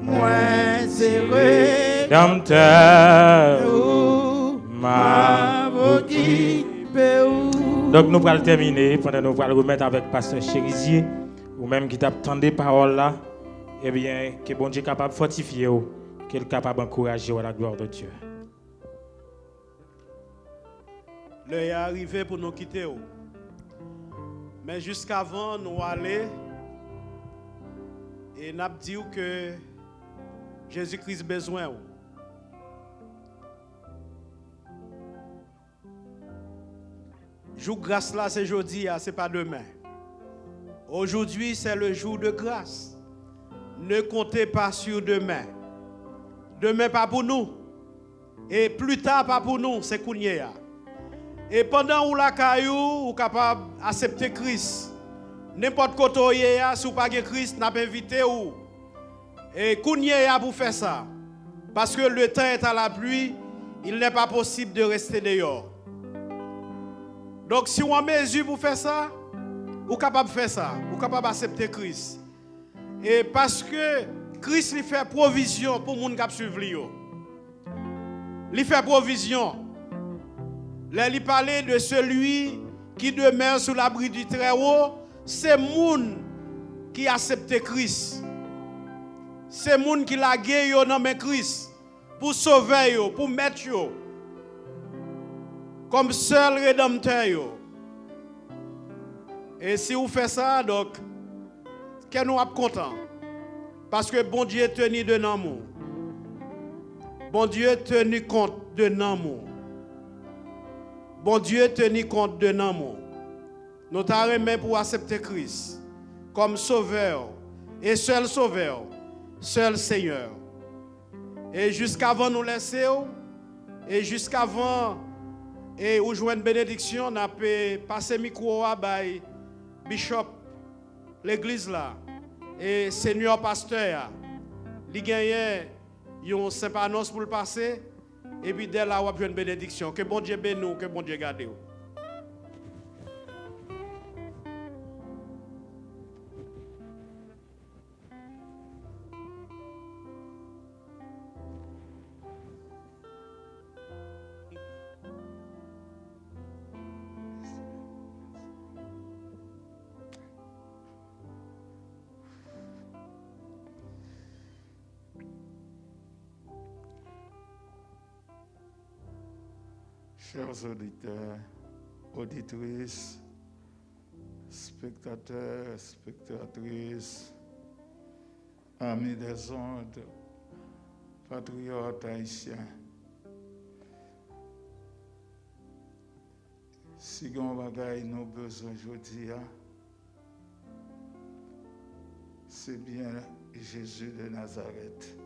Moi c'est rédempteur, ma donc nous allons terminer pendant nous allons remettre avec pasteur Chérizier ou même qui t'attendait parole là, eh bien que bon Dieu est capable de fortifier ou qu'il est capable d'encourager à la gloire de Dieu. L'heure est arrivée pour nous quitter. Mais jusqu'avant nous aller et n'a dit que Jésus-Christ besoin ou. Jour grâce là c'est aujourd'hui, c'est pas demain. Aujourd'hui c'est le jour de grâce. Ne comptez pas sur demain. Demain pas pour nous. Et plus tard pas pour nous, c'est Kounia. Et pendant où la caillou ou capable d'accepter Christ. N'importe côté si vous pas Christ, n'a pas invité ou. Et Kounia pour faire ça. Parce que le temps est à la pluie, il n'est pas possible de rester dehors. Donc si on a mesure pour faire ça, vous êtes capable de faire ça, vous êtes capable d'accepter Christ. Et parce que Christ lui fait provision pour les gens qui suivent lui. Il fait provision. Là, il parlait de celui qui demeure sous l'abri du Très-Haut, c'est les gens qui acceptent Christ. C'est les gens qui la guerre dans Christ pour sauver, pour mettre comme seul rédempteur. Et si vous faites ça, donc, que nous sommes contents. Parce que bon Dieu tenu de l'amour. Bon Dieu tenu compte de l'amour. Bon Dieu tenu compte de l'amour. Nous t'arrêtons pour accepter Christ comme sauveur et seul Seigneur. Et jusqu'avant nous laisser, et jusqu'avant et où jouer une bénédiction, on a passé micro à Bishop l'église là et Seigneur pasteur. Il gagne une simple annonce pour le passer et puis dès là on a une bénédiction. Que bon Dieu bénisse nous, que bon Dieu garde nous. Chers auditeurs, auditrices, spectateurs, spectatrices, amis des ondes, patriotes haïtiens, si on bagaille nos besoins aujourd'hui, c'est bien Jésus de Nazareth.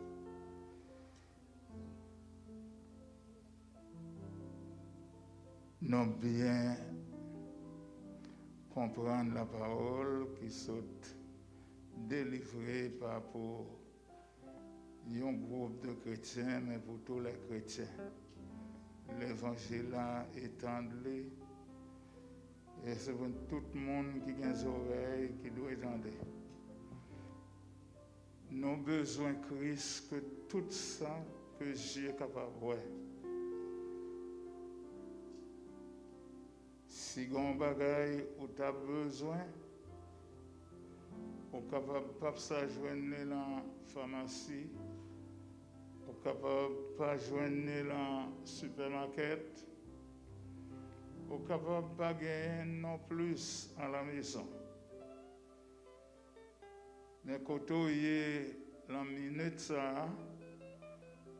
Nous bien comprendre la parole qui sont délivrée par pour un groupe de chrétiens, mais pour tous les chrétiens. L'évangile est étendu et c'est pour tout le monde qui a des oreilles qui doit entendre. Nous avons besoin de Christ, que tout ça que Dieu est capable de voir. Si vous avez des choses où tu as besoin, vous êtes capable de pas joindre dans la pharmacie, vous êtes capable de pas joindre dans le supermarché, vous êtes capable de pas gagner non plus à la maison. Mais quand vous avez la minute,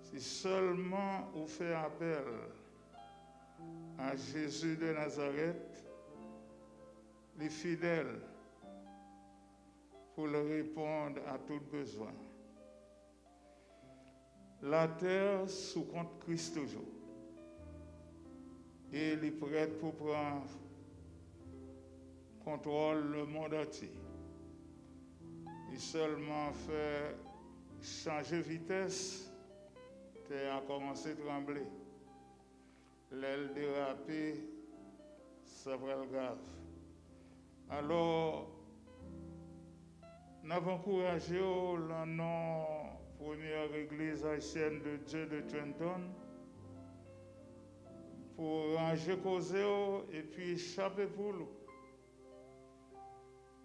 si seulement vous faites appel à Jésus de Nazareth, les fidèles, pour leur répondre à tout besoin. La terre sous compte Christ toujours. Et il est prêt pour prendre contrôle le monde entier. Il seulement fait changer vitesse, terre a commencé à trembler. L'aile dérapée, ça va être grave. Alors, nous avons encouragé la non-première église haïtienne de Dieu de Trenton pour ranger causer et puis échapper pour nous.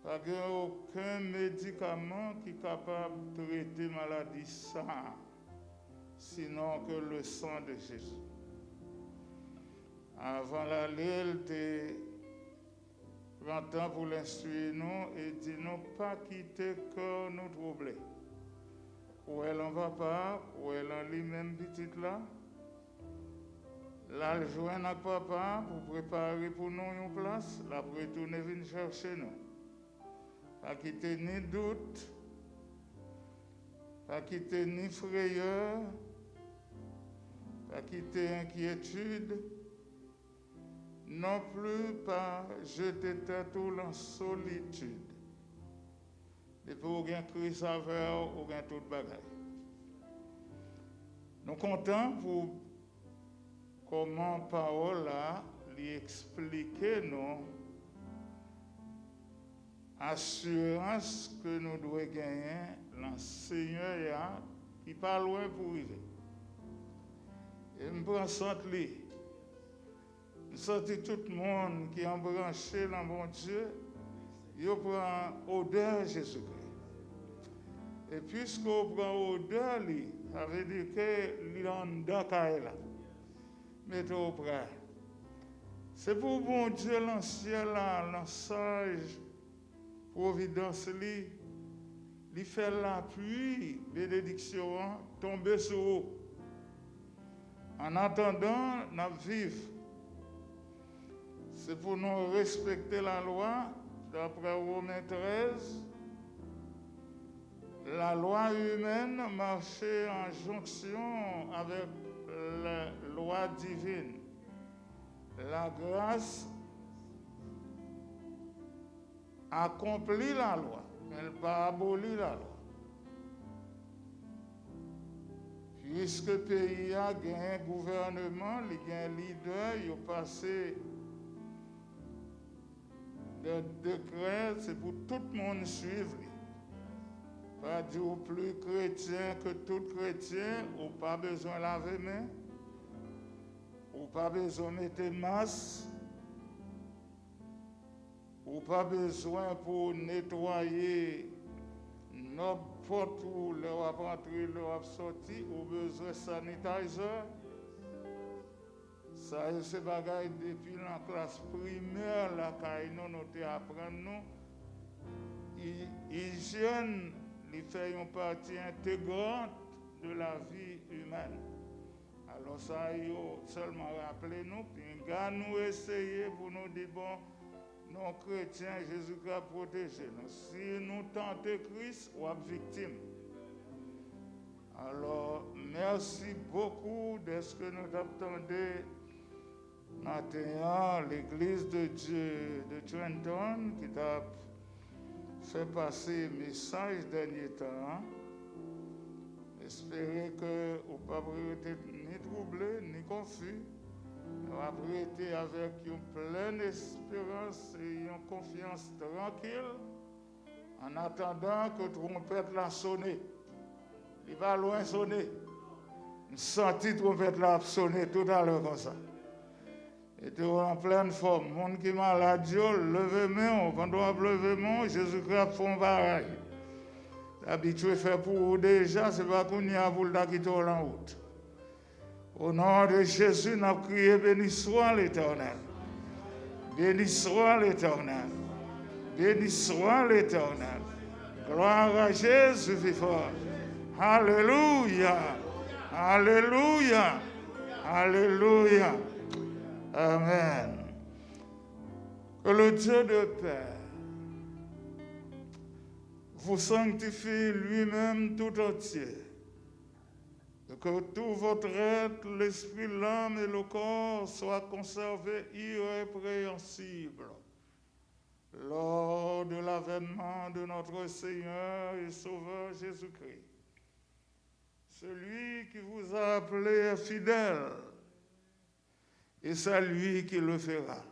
Pas aucun médicament qui est capable de traiter la maladie ça, sinon que le sang de Jésus. Avant l'aller, Prends temps pour l'instruire nous et dis-nous pas quitter que nous troubler. Où est l'en papa, où est l'en lui-même petite là? Là, le joint à papa pour préparer pour nous une place, là pour retourner venir chercher nous. Pas quitter ni doute, pas quitter ni frayeur, pas quitter inquiétude, non plus pas jeter tête en solitude. Depuis qu'on a Christ avec on a tout bagaille. Nous comptons pour comment parole là lui expliquer nous assurance que nous devons gagner dans Seigneur qui pas loin pour arriver. Et me prend centre lui. Je sens tout le monde qui est embranché dans mon Dieu, il prend odeur Jésus-Christ. Et puisqu'on prend odeur lui, ça veut dire que l'endroit là. Mettez au près. C'est pour bon Dieu l'ancien là, l'ansage, providence lui, lui fait la pluie, bénédiction, tomber sur vous. En attendant, nous vivons. C'est pour nous respecter la loi, d'après Romains 13. La loi humaine marchait en jonction avec la loi divine. La grâce accomplit la loi, elle n'a pas aboli la loi. Puisque le pays a gagné un gouvernement, il a un leader, il a passé des décrets, c'est pour tout le monde suivre. Pas dire plus chrétien que tout chrétien, ou pas besoin de laver main, ou pas besoin de mettre masque, ou pas besoin pour nettoyer n'importe où leur entrée, leur sortie, ou besoin de sanitizer. Ça, c'est bagaille depuis la classe primaire, là, quand nous apprenons, hygiène, il fait une partie intégrante de la vie humaine. Alors ça, il faut seulement rappeler nous, puis nous essayer pour nous dire, bon, non chrétiens, Jésus-Christ a protégé nous. Si nous tentons Christ, on est victime. Alors, merci beaucoup de ce que nous attendons maintenant, l'Église de Dieu de Trenton, qui t'a fait passer message dernier temps. Espérez que vous ne pas être ni troublé, ni confus. Vous avez été avec une pleine espérance et une confiance tranquille en attendant que trompette la sonne. Il va loin sonner. Une sortie trompette la sonner tout à l'heure comme ça. Et tu es en pleine forme. Monde qui est malade, levez-moi. Quand on lever moi, Jésus-Christ a fait un pareil. Habitué fait pour vous déjà, c'est pas qu'on y a vous le quitter en route. Au nom de Jésus, nous avons crié béni soit l'Éternel. Béni soit l'Éternel. Béni soit l'Éternel. Gloire à Jésus vivant. Alléluia. Alléluia. Alléluia. Amen. Que le Dieu de paix vous sanctifie lui-même tout entier. Et que tout votre être, l'esprit, l'âme et le corps soient conservés irrépréhensibles lors de l'avènement de notre Seigneur et Sauveur Jésus-Christ. Celui qui vous a appelé est fidèle, et c'est lui qui le fera.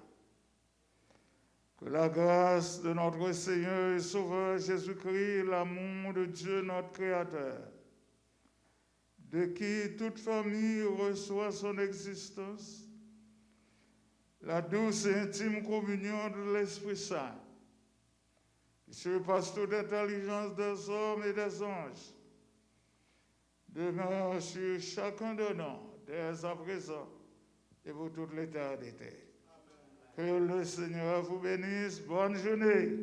Que la grâce de notre Seigneur et Sauveur Jésus-Christ, l'amour de Dieu notre Créateur, de qui toute famille reçoit son existence, la douce et intime communion de l'Esprit Saint, qui surpasse toute intelligence des hommes et des anges, demeure sur chacun de nous, dès à présent et pour toute l'éternité. Que le Seigneur vous bénisse. Bonne journée.